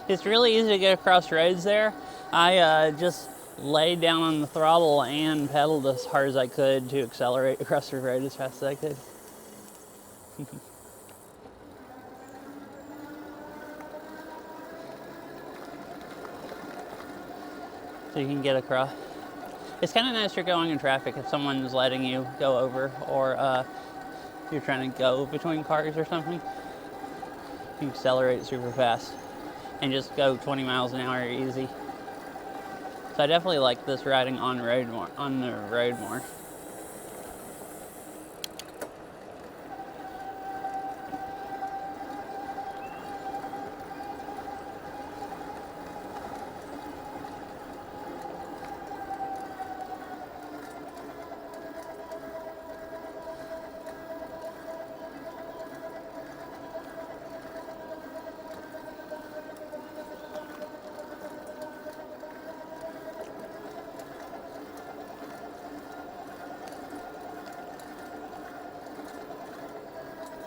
It's really easy to get across roads there. I just laid down on the throttle and pedaled as hard as I could to accelerate across the road as fast as I could. So you can get across. It's kind of nice you're going in traffic if someone's letting you go over, or you're trying to go between cars or something. You accelerate super fast and just go 20 miles an hour easy. So I definitely like this riding on the road more.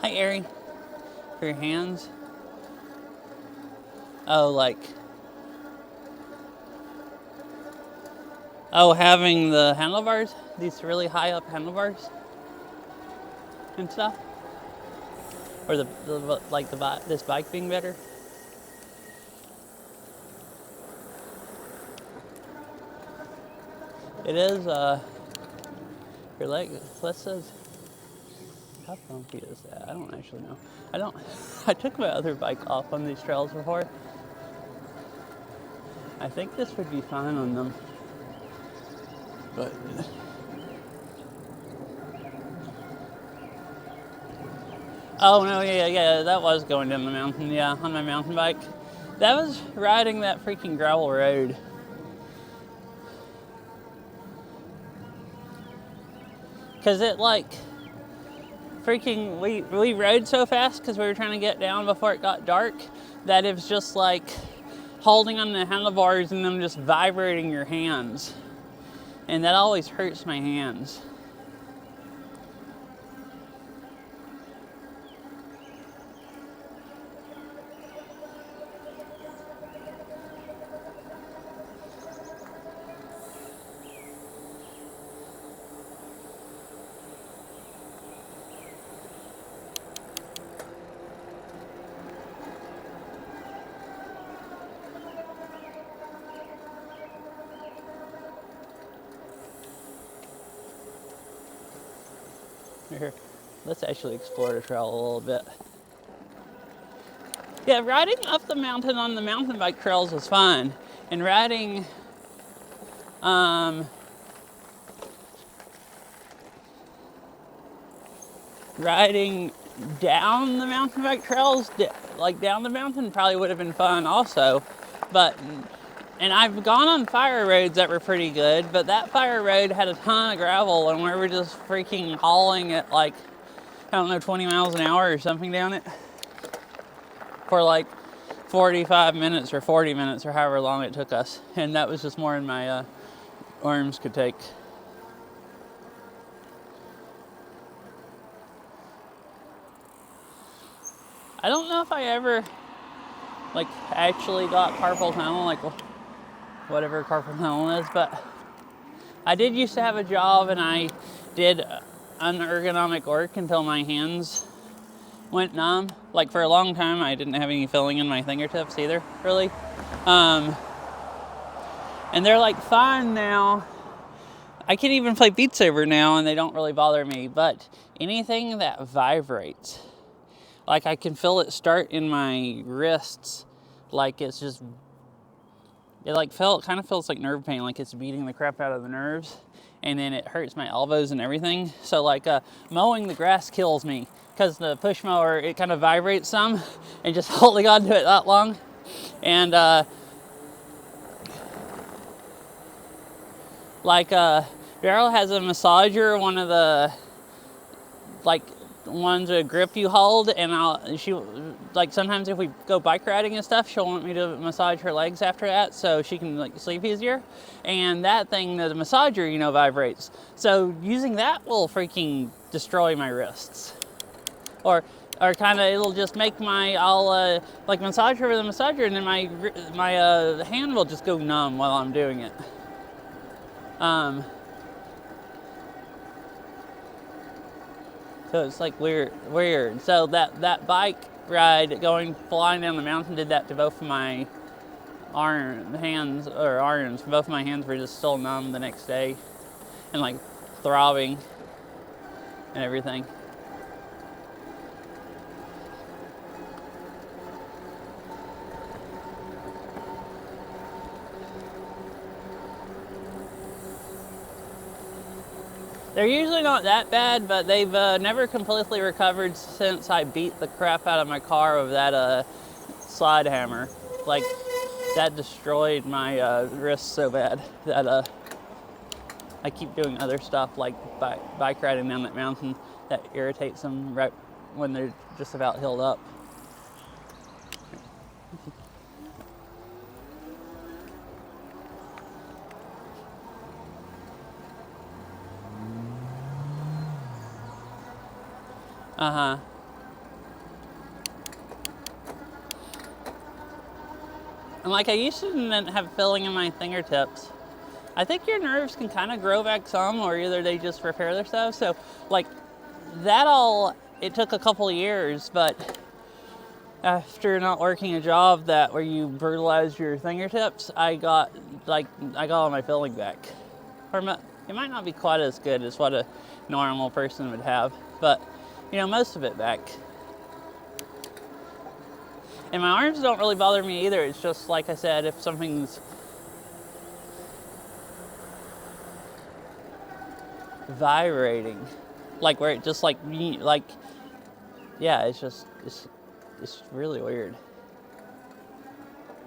Hi, Ari. For your hands. Oh, like. Oh, having the handlebars? These really high up handlebars? And stuff? Or this bike being better? It is, your leg, let's says. How funky is that? I don't actually know. I took my other bike off on these trails before. I think this would be fine on them. But oh no, yeah, that was going down the mountain, yeah, on my mountain bike. That was riding that freaking gravel road. Cause it like freaking, we rode so fast because we were trying to get down before it got dark that it was just like holding on the handlebars and them just vibrating your hands. And that always hurts my hands. Here, let's actually explore the trail a little bit. Yeah, riding up the mountain on the mountain bike trails was fun. And riding, riding down the mountain bike trails, like down the mountain, probably would have been fun also. And I've gone on fire roads that were pretty good, but that fire road had a ton of gravel and we were just freaking hauling it like I don't know, 20 miles an hour or something down it for like 45 minutes or 40 minutes or however long it took us. And that was just more than my arms could take. I don't know if I ever like actually got carpal tunnel, like whatever carpal tunnel is, but I did used to have a job and I did unergonomic work until my hands went numb. Like for a long time I didn't have any feeling in my fingertips either, really. And they're like fine now. I can even play Beat Saber now and they don't really bother me, but anything that vibrates, like I can feel it start in my wrists, like it's just, it like kind of feels like nerve pain, like it's beating the crap out of the nerves, and then it hurts my elbows and everything. So like mowing the grass kills me, because the push mower, it kind of vibrates some, and just holding on to it that long. And Daryl has a massager, one of the like ones a grip you hold, and she like sometimes if we go bike riding and stuff, she'll want me to massage her legs after that so she can like sleep easier. And that thing, the massager, you know, vibrates. So using that will freaking destroy my wrists. Or kind of, it'll just make I'll like massage her with a massager, and then my hand will just go numb while I'm doing it. So it's like weird. So that bike ride flying down the mountain did that to both of my hands. Both of my hands were just still numb the next day, and like throbbing and everything. They're usually not that bad, but they've never completely recovered since I beat the crap out of my car with that slide hammer. Like, that destroyed my wrist so bad that I keep doing other stuff like bike riding down that mountain that irritates them right when they're just about healed up. Uh-huh. And like I used to have feeling in my fingertips. I think your nerves can kind of grow back some, or either they just repair themselves. So like it took a couple of years, but after not working a job where you brutalize your fingertips, I got all my feeling back. Or it might not be quite as good as what a normal person would have, but you know, most of it back. And my arms don't really bother me either. It's just, like I said, if something's vibrating, like where it just like, yeah, it's really weird.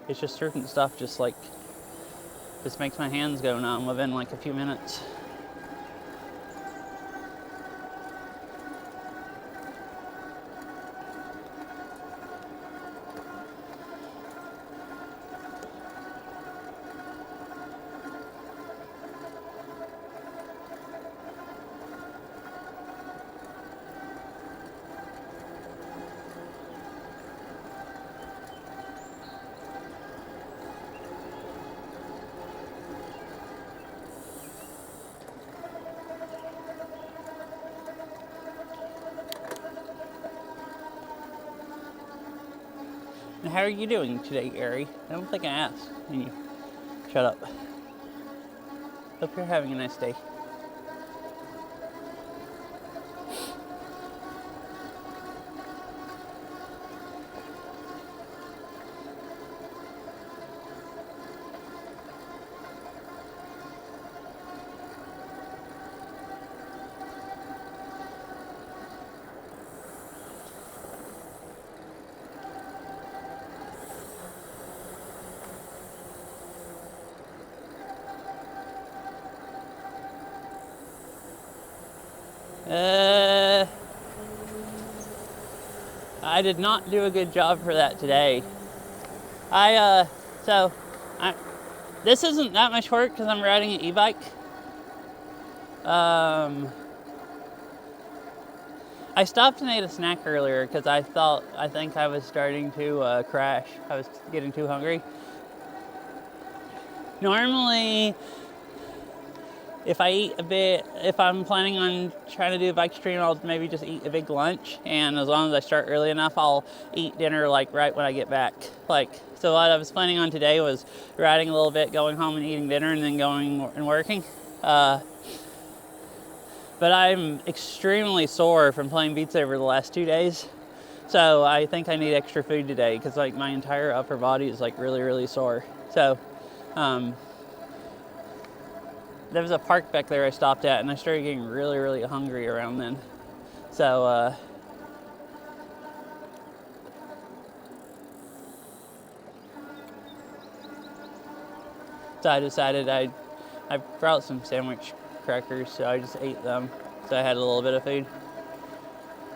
It's just certain stuff just makes my hands go numb within like a few minutes. And how are you doing today, Ari? I don't think I asked. You shut up. Hope you're having a nice day. I did not do a good job for that today. So this isn't that much work because I'm riding an e-bike. I stopped and ate a snack earlier because I think I was starting to crash. I was getting too hungry. Normally, if I eat a bit, if I'm planning on trying to do a bike stream, I'll maybe just eat a big lunch. And as long as I start early enough, I'll eat dinner like right when I get back. So what I was planning on today was riding a little bit, going home and eating dinner, and then going and working. But I'm extremely sore from playing Beat Saber the last 2 days. So I think I need extra food today because like my entire upper body is like really, really sore. So there was a park back there I stopped at and I started getting really, really hungry around then. So I decided I brought some sandwich crackers, so I just ate them. So I had a little bit of food.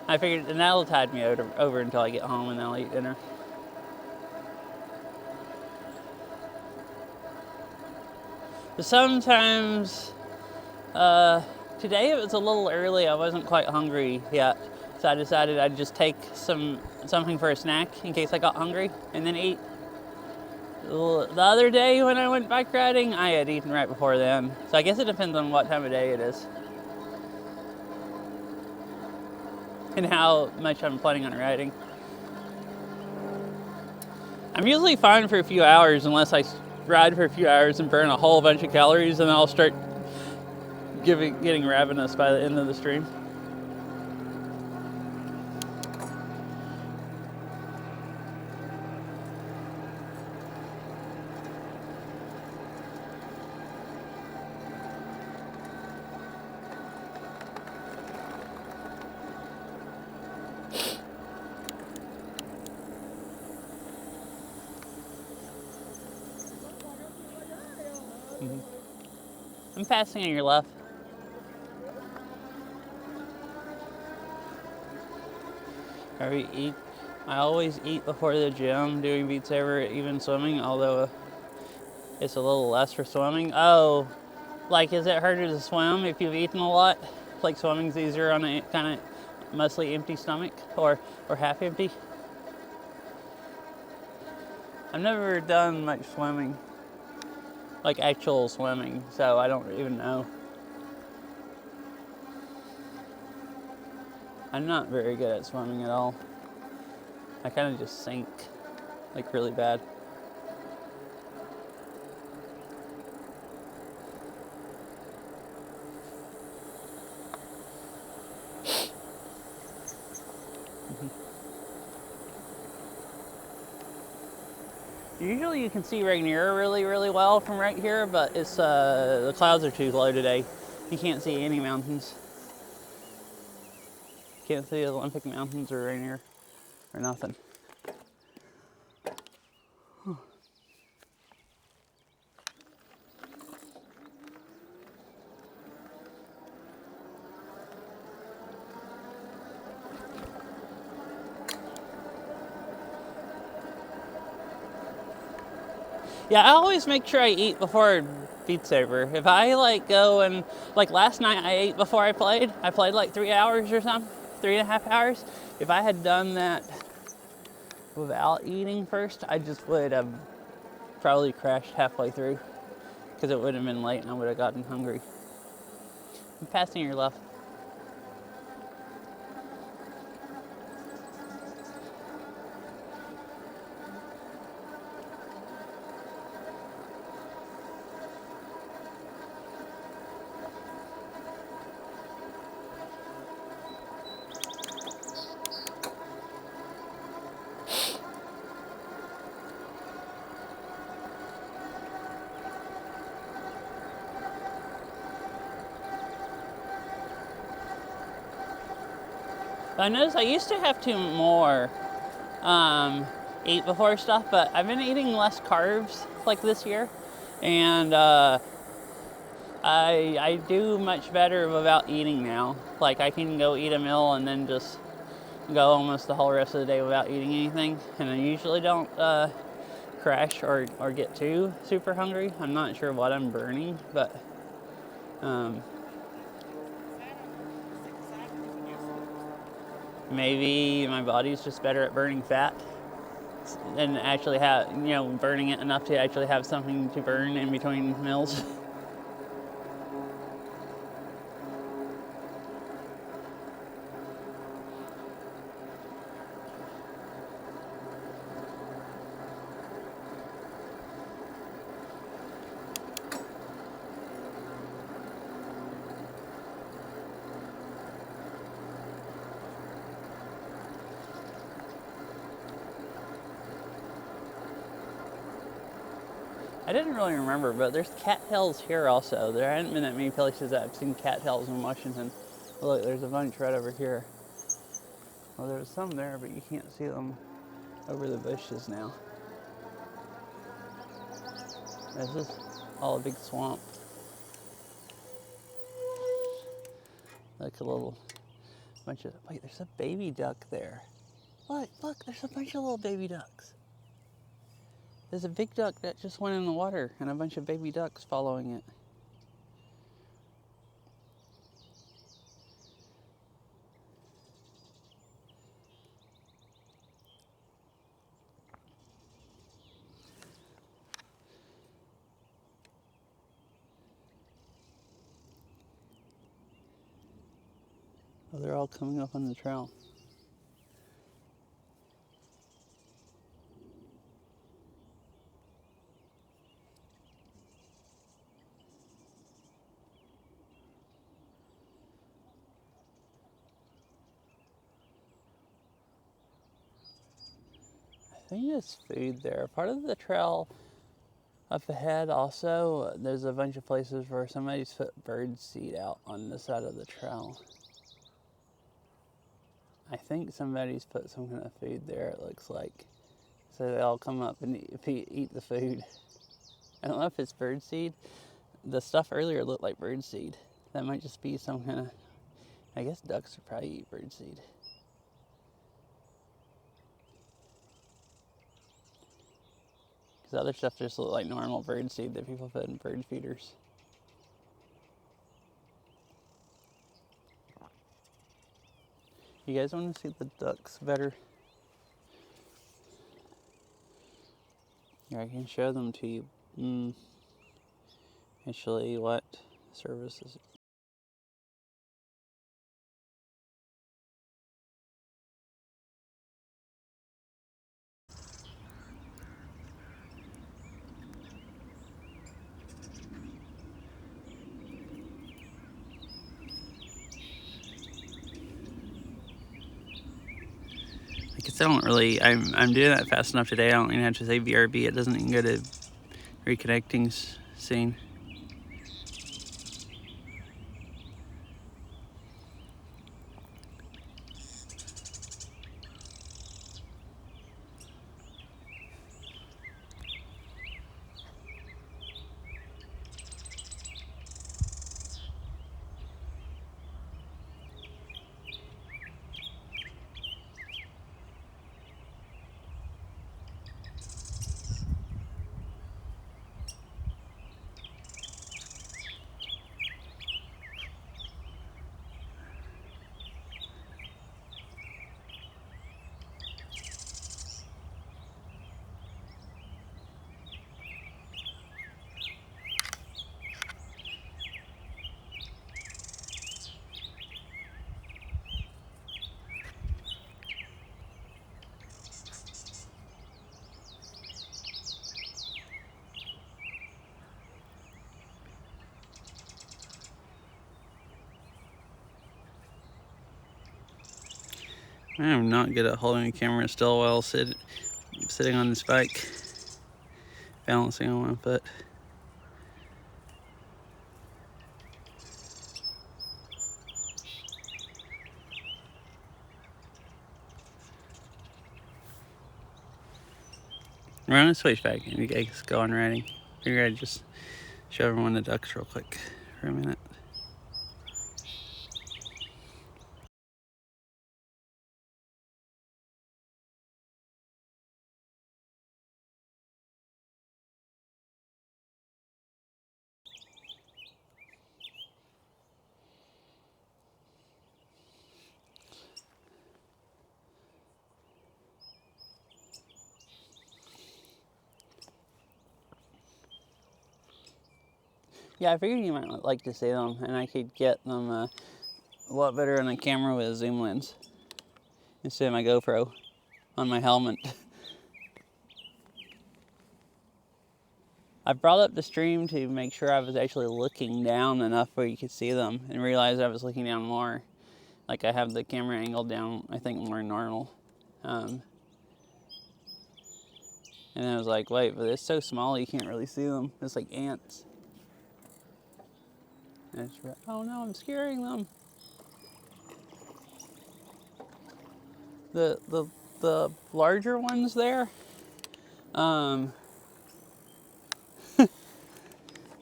I figured, and that'll tide me over until I get home, and then I'll eat dinner. But sometimes, today it was a little early. I wasn't quite hungry yet, so I decided I'd just take something for a snack in case I got hungry, and then eat. The other day when I went bike riding, I had eaten right before then. So I guess it depends on what time of day it is. And how much I'm planning on riding. I'm usually fine for a few hours unless I ride for a few hours and burn a whole bunch of calories, and then I'll start getting ravenous by the end of the stream. I'm passing on your left. I always eat before the gym doing Beat Saber, even swimming, although it's a little less for swimming. Oh, like is it harder to swim if you've eaten a lot? Like swimming's easier on a kind of mostly empty stomach or half empty? I've never done much swimming, like actual swimming, so I don't even know. I'm not very good at swimming at all. I kind of just sink, like really bad. Usually you can see Rainier really, really well from right here, but it's the clouds are too low today. You can't see any mountains. Can't see the Olympic Mountains or Rainier or nothing. Yeah, I always make sure I eat before Beat Saber. If I go and last night I ate before I played. I played like 3 hours or something, 3.5 hours. If I had done that without eating first, I just would have probably crashed halfway through because it would have been late and I would have gotten hungry. I'm passing your left. But I noticed I used to have to more eat before stuff, but I've been eating less carbs like this year, and I do much better without eating now. Like I can go eat a meal and then just go almost the whole rest of the day without eating anything, and I usually don't crash or get too super hungry. I'm not sure what I'm burning, but maybe my body's just better at burning fat and actually burning it enough to actually have something to burn in between meals. I didn't really remember, but there's cattails here also. There hadn't been that many places that I've seen cattails in Washington. Look, there's a bunch right over here. Well, there's some there, but you can't see them over the bushes now. This is all a big swamp. Like a little bunch of, wait, there's a baby duck there. Look, there's a bunch of little baby ducks. There's a big duck that just went in the water and a bunch of baby ducks following it. Oh, they're all coming up on the trail. I think there's food there. Part of the trail up ahead also, there's a bunch of places where somebody's put bird seed out on the side of the trail. I think somebody's put some kind of food there, it looks like. So they all come up and eat the food. I don't know if it's bird seed. The stuff earlier looked like bird seed. That might just be some kind of, I guess ducks would probably eat bird seed. Because other stuff just looked like normal bird seed that people put in bird feeders. You guys want to see the ducks better? Here, I can show them to you. Actually, what service is it? I guess I don't really, I'm doing that fast enough today. I don't even have to say BRB. It doesn't even go to reconnecting scene. I am not good at holding a camera still while sitting on this bike, balancing on one foot. We're on a switchback and you guys go on riding. Figured I'd just show everyone the ducks real quick for a minute. Yeah, I figured you might like to see them, and I could get them a lot better on a camera with a zoom lens instead of my GoPro on my helmet. I brought up the stream to make sure I was actually looking down enough where you could see them, and realized I was looking down more. Like I have the camera angled down, I think, more normal. And I was like, wait, but it's so small you can't really see them. It's like ants. And oh no, I'm scaring them. The larger ones there,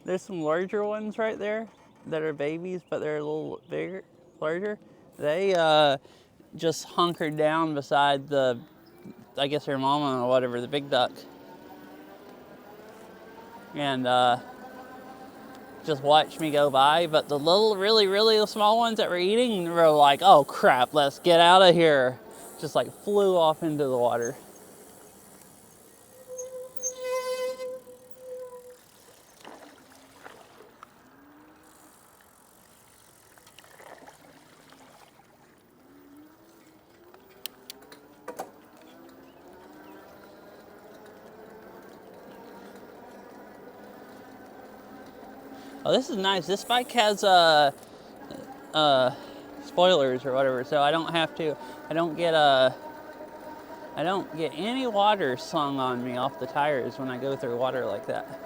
there's some larger ones right there that are babies, but they're a little bigger, larger. They just hunkered down beside the, I guess their mama or whatever, the big duck. And just watched me go by. But the little, really, really small ones that were eating were like, oh crap, let's get out of here. Just like flew off into the water. Oh, this is nice. This bike has spoilers or whatever, so I don't have to. I don't get any water slung on me off the tires when I go through water like that.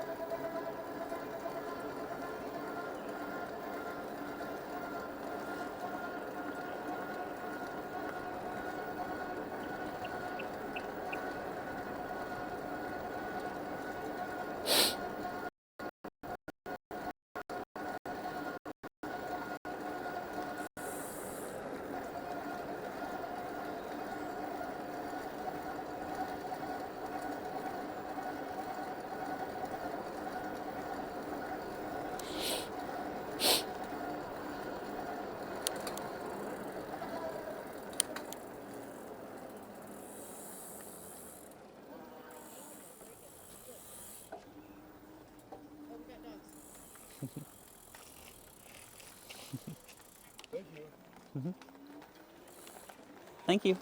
Thank you.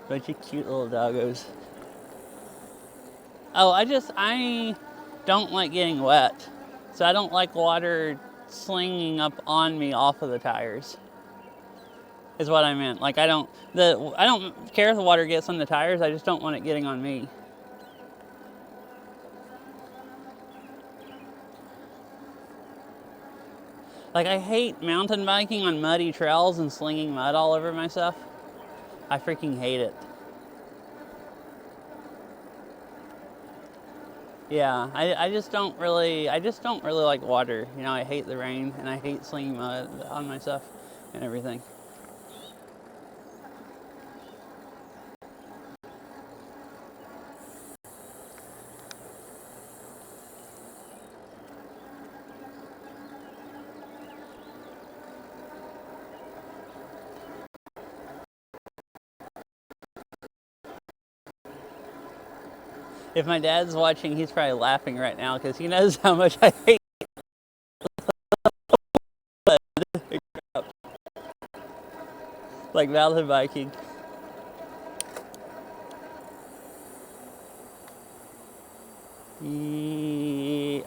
Bunch of cute little doggos. Oh, I don't like getting wet. So I don't like water slinging up on me off of the tires. Is what I meant. Like I don't care if the water gets on the tires, I just don't want it getting on me. Like I hate mountain biking on muddy trails and slinging mud all over myself. I freaking hate it. Yeah, I just don't really like water. You know, I hate the rain and I hate slinging mud on myself and everything. If my dad's watching, he's probably laughing right now because he knows how much I hate like mountain biking.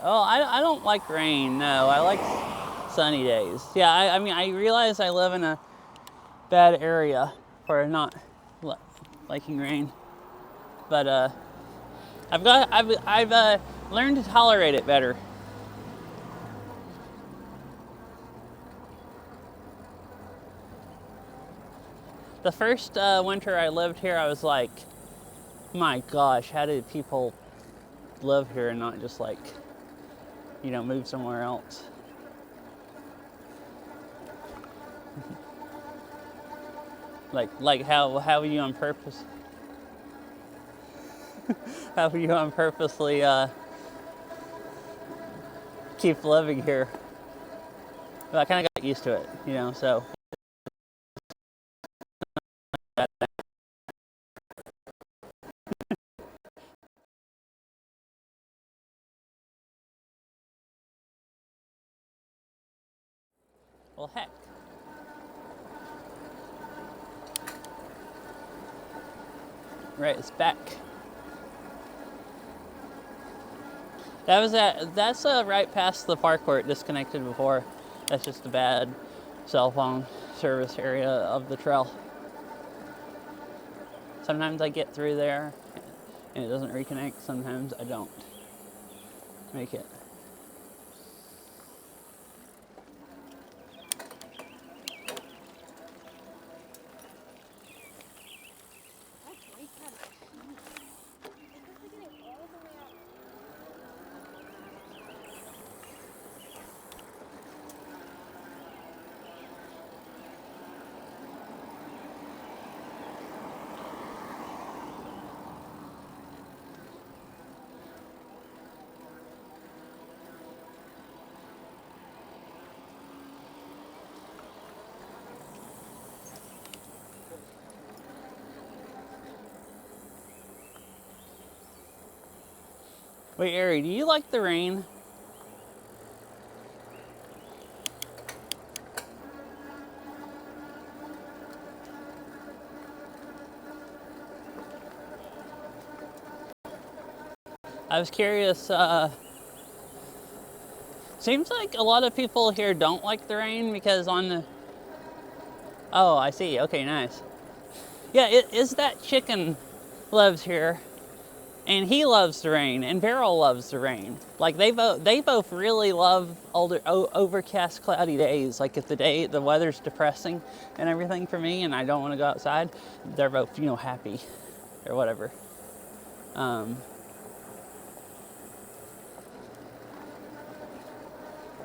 Oh, I don't like rain. No, I like sunny days. Yeah, I mean, I realize I live in a bad area for not liking rain, but I've learned to tolerate it better. The first winter I lived here, I was like, my gosh, how did people live here and not just like, you know, move somewhere else? like how you on purpose? How you on purposely keep living here? But I kind of got used to it, you know. So Well, heck. Right, it's back. That's right past the park where it disconnected before. That's just a bad cell phone service area of the trail. Sometimes I get through there and it doesn't reconnect. Sometimes I don't make it. Wait, Ari, do you like the rain? I was curious, seems like a lot of people here don't like the rain because on the... Oh, I see. Okay, nice. Yeah, it is that chicken lives here, and he loves the rain, and Beryl loves the rain. Like they both really love overcast, cloudy days. Like if the weather's depressing and everything for me, and I don't want to go outside, they're both happy or whatever.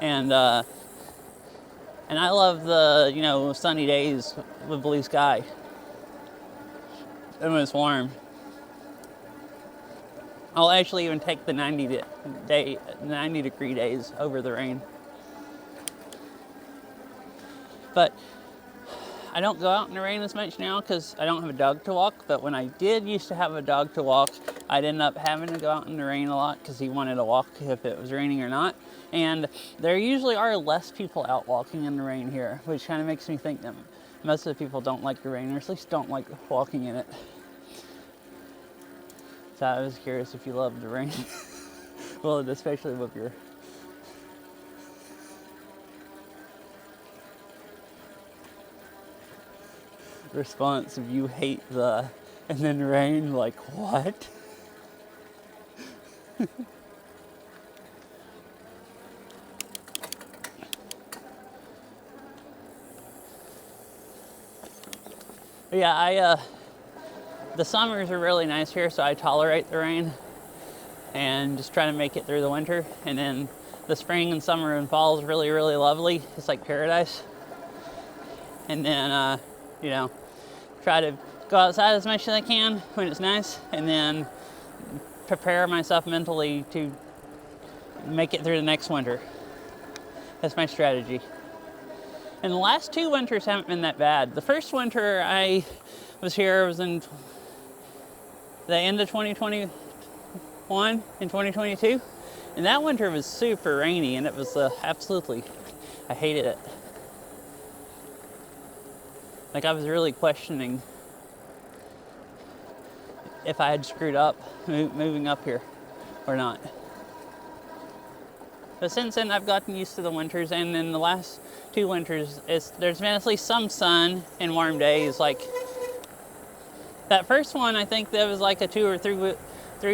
And I love the sunny days with blue sky and when it's warm. I'll actually even take the 90 degree days over the rain. But I don't go out in the rain as much now because I don't have a dog to walk. But when I did used to have a dog to walk, I'd end up having to go out in the rain a lot because he wanted to walk if it was raining or not. And there usually are less people out walking in the rain here, which kind of makes me think that most of the people don't like the rain, or at least don't like walking in it. So I was curious if you love the rain. Well, especially with your... response of you hate the... and then rain, like, what? Yeah, the summers are really nice here, so I tolerate the rain and just try to make it through the winter. And then the spring and summer and fall is really, really lovely. It's like paradise. And then, try to go outside as much as I can when it's nice, and then prepare myself mentally to make it through the next winter. That's my strategy. And the last 2 winters haven't been that bad. The first winter I was here was in the end of 2021 and 2022. And that winter was super rainy, and it was absolutely, I hated it. Like I was really questioning if I had screwed up moving up here or not. But since then, I've gotten used to the winters, and in the last 2 winters, there's been at least some sun and warm days. Like that first one, I think there was like a 2 or 3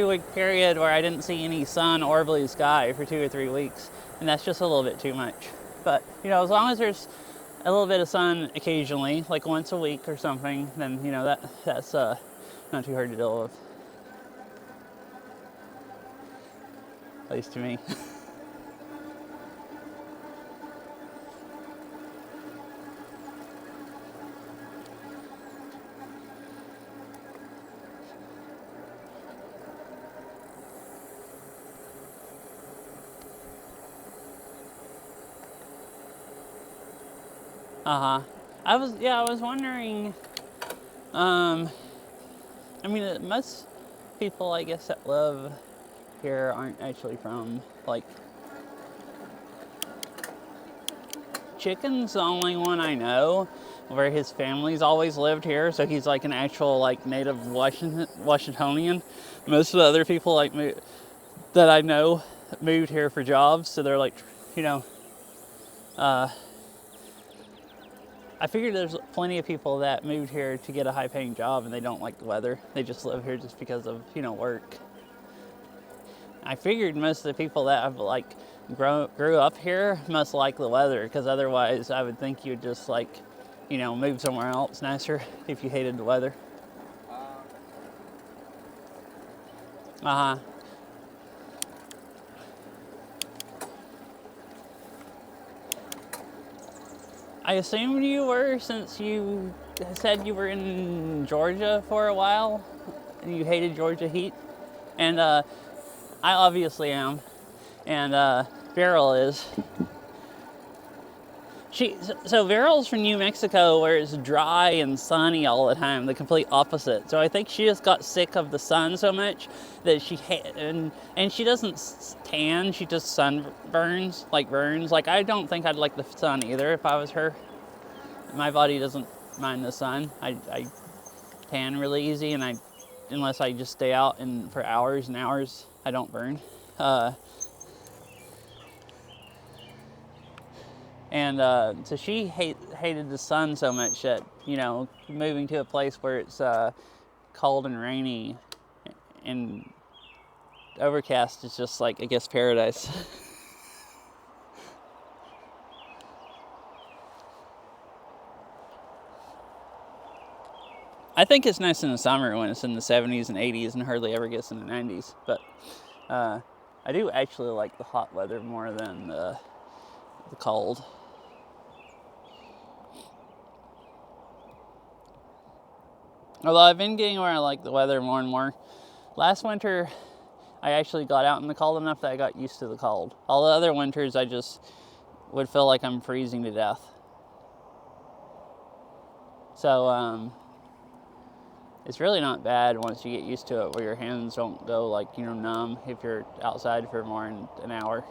week period where I didn't see any sun or blue sky for 2 or 3 weeks, and that's just a little bit too much. But as long as there's a little bit of sun occasionally, like once a week or something, then that's not too hard to deal with. At least to me. I was wondering, most people, I guess, that live here aren't actually from, like, Chicken's the only one I know where his family's always lived here, so he's like an actual like native Washingtonian. Most of the other people like that I know moved here for jobs, so they're like, you know, I figured there's plenty of people that moved here to get a high-paying job and they don't like the weather. They just live here just because of, you know, work. I figured most of the people that have like grew up here must like the weather, because otherwise I would think you'd just like, you know, move somewhere else nicer if you hated the weather. Uh-huh. I assumed you were, since you said you were in Georgia for a while and you hated Georgia heat. And I obviously am. And Beryl is. So Beryl's from New Mexico, where it's dry and sunny all the time, the complete opposite. So I think she just got sick of the sun so much that and she doesn't tan, she just sunburns, like burns. Like, I don't think I'd like the sun either if I was her. My body doesn't mind the sun. I tan really easy, and unless I just stay out for hours and hours, I don't burn. And so she hated the sun so much that, you know, moving to a place where it's cold and rainy and overcast is just like, I guess, paradise. I think it's nice in the summer when it's in the 70s and 80s and hardly ever gets in the 90s. But I do actually like the hot weather more than the cold. Although I've been getting where I like the weather more and more. Last winter, I actually got out in the cold enough that I got used to the cold. All the other winters, I just would feel like I'm freezing to death. So, it's really not bad once you get used to it, where your hands don't go like, you know, numb if you're outside for more than an hour.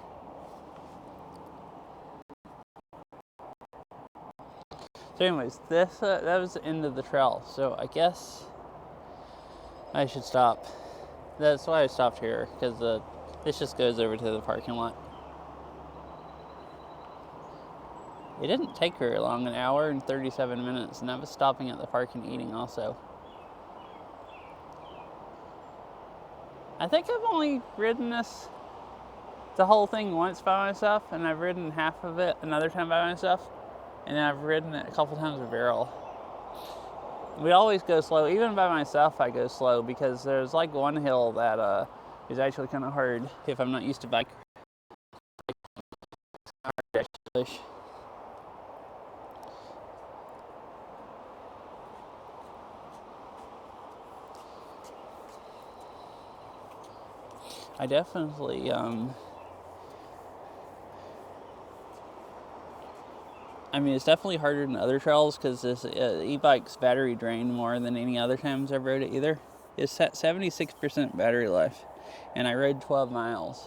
So anyways, that was the end of the trail. So I guess I should stop. That's why I stopped here, because this just goes over to the parking lot. It didn't take very long, an hour and 37 minutes, and I was stopping at the park and eating also. I think I've only ridden the whole thing once by myself, and I've ridden half of it another time by myself, and then I've ridden it a couple times with Beryl. We always go slow. Even by myself, I go slow, because there's like one hill that is actually kind of hard if I'm not used to bike. I definitely, I mean, it's definitely harder than other trails, because this e-bike's battery drained more than any other times I've rode it either. It's at 76% battery life, and I rode 12 miles.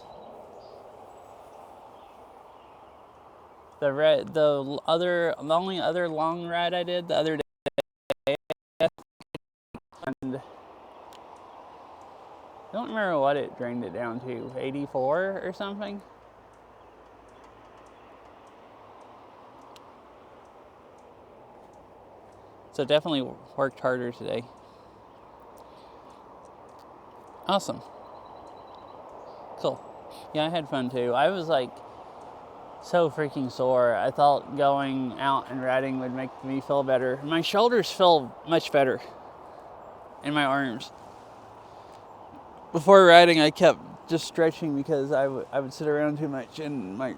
The only other long ride I did the other day, and I don't remember what it drained it down to, 84 or something. So definitely worked harder today. Awesome. Cool. Yeah, I had fun too. I was like so freaking sore. I thought going out and riding would make me feel better. My shoulders feel much better, and my arms. Before riding, I kept just stretching, because I would sit around too much, and my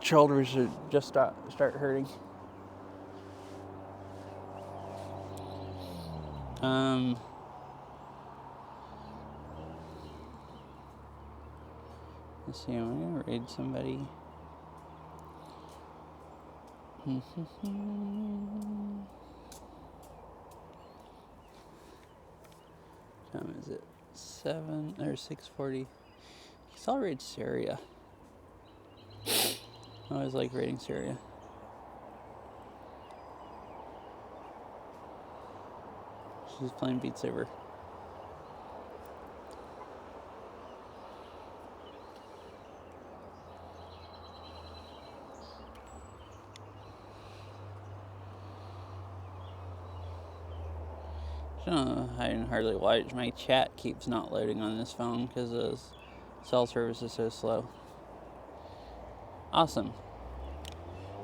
shoulders would just start hurting. Let's see, I'm gonna raid somebody. Time is it? 7 or 6:40? He's all raid Syria. I always like raiding Syria. She's playing Beat Saber. I don't know, I didn't hardly watch. My chat keeps not loading on this phone because the cell service is so slow. Awesome.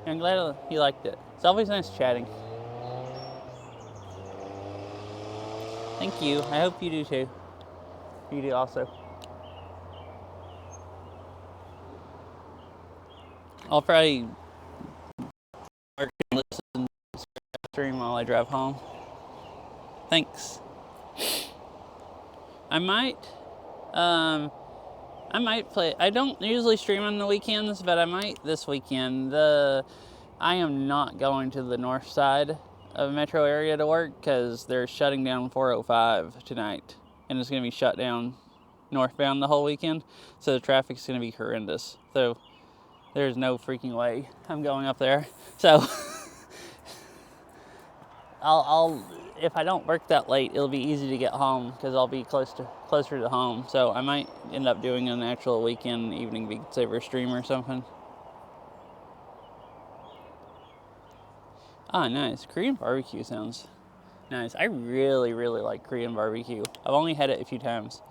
I'm glad you liked it. It's always nice chatting. Thank you. I hope you do too. You do also. I'll probably work and listen to the stream while I drive home. Thanks. I might play. I don't usually stream on the weekends, but I might this weekend. I am not going to the north side of metro area to work because they're shutting down 405 tonight, and it's going to be shut down northbound the whole weekend, so the traffic's going to be horrendous. So there's no freaking way I'm going up there. So I'll if I don't work that late, it'll be easy to get home because I'll be closer to home. So I might end up doing an actual weekend evening Beat Saber stream or something. Ah, nice. Korean barbecue sounds nice. I really, really like Korean barbecue. I've only had it a few times.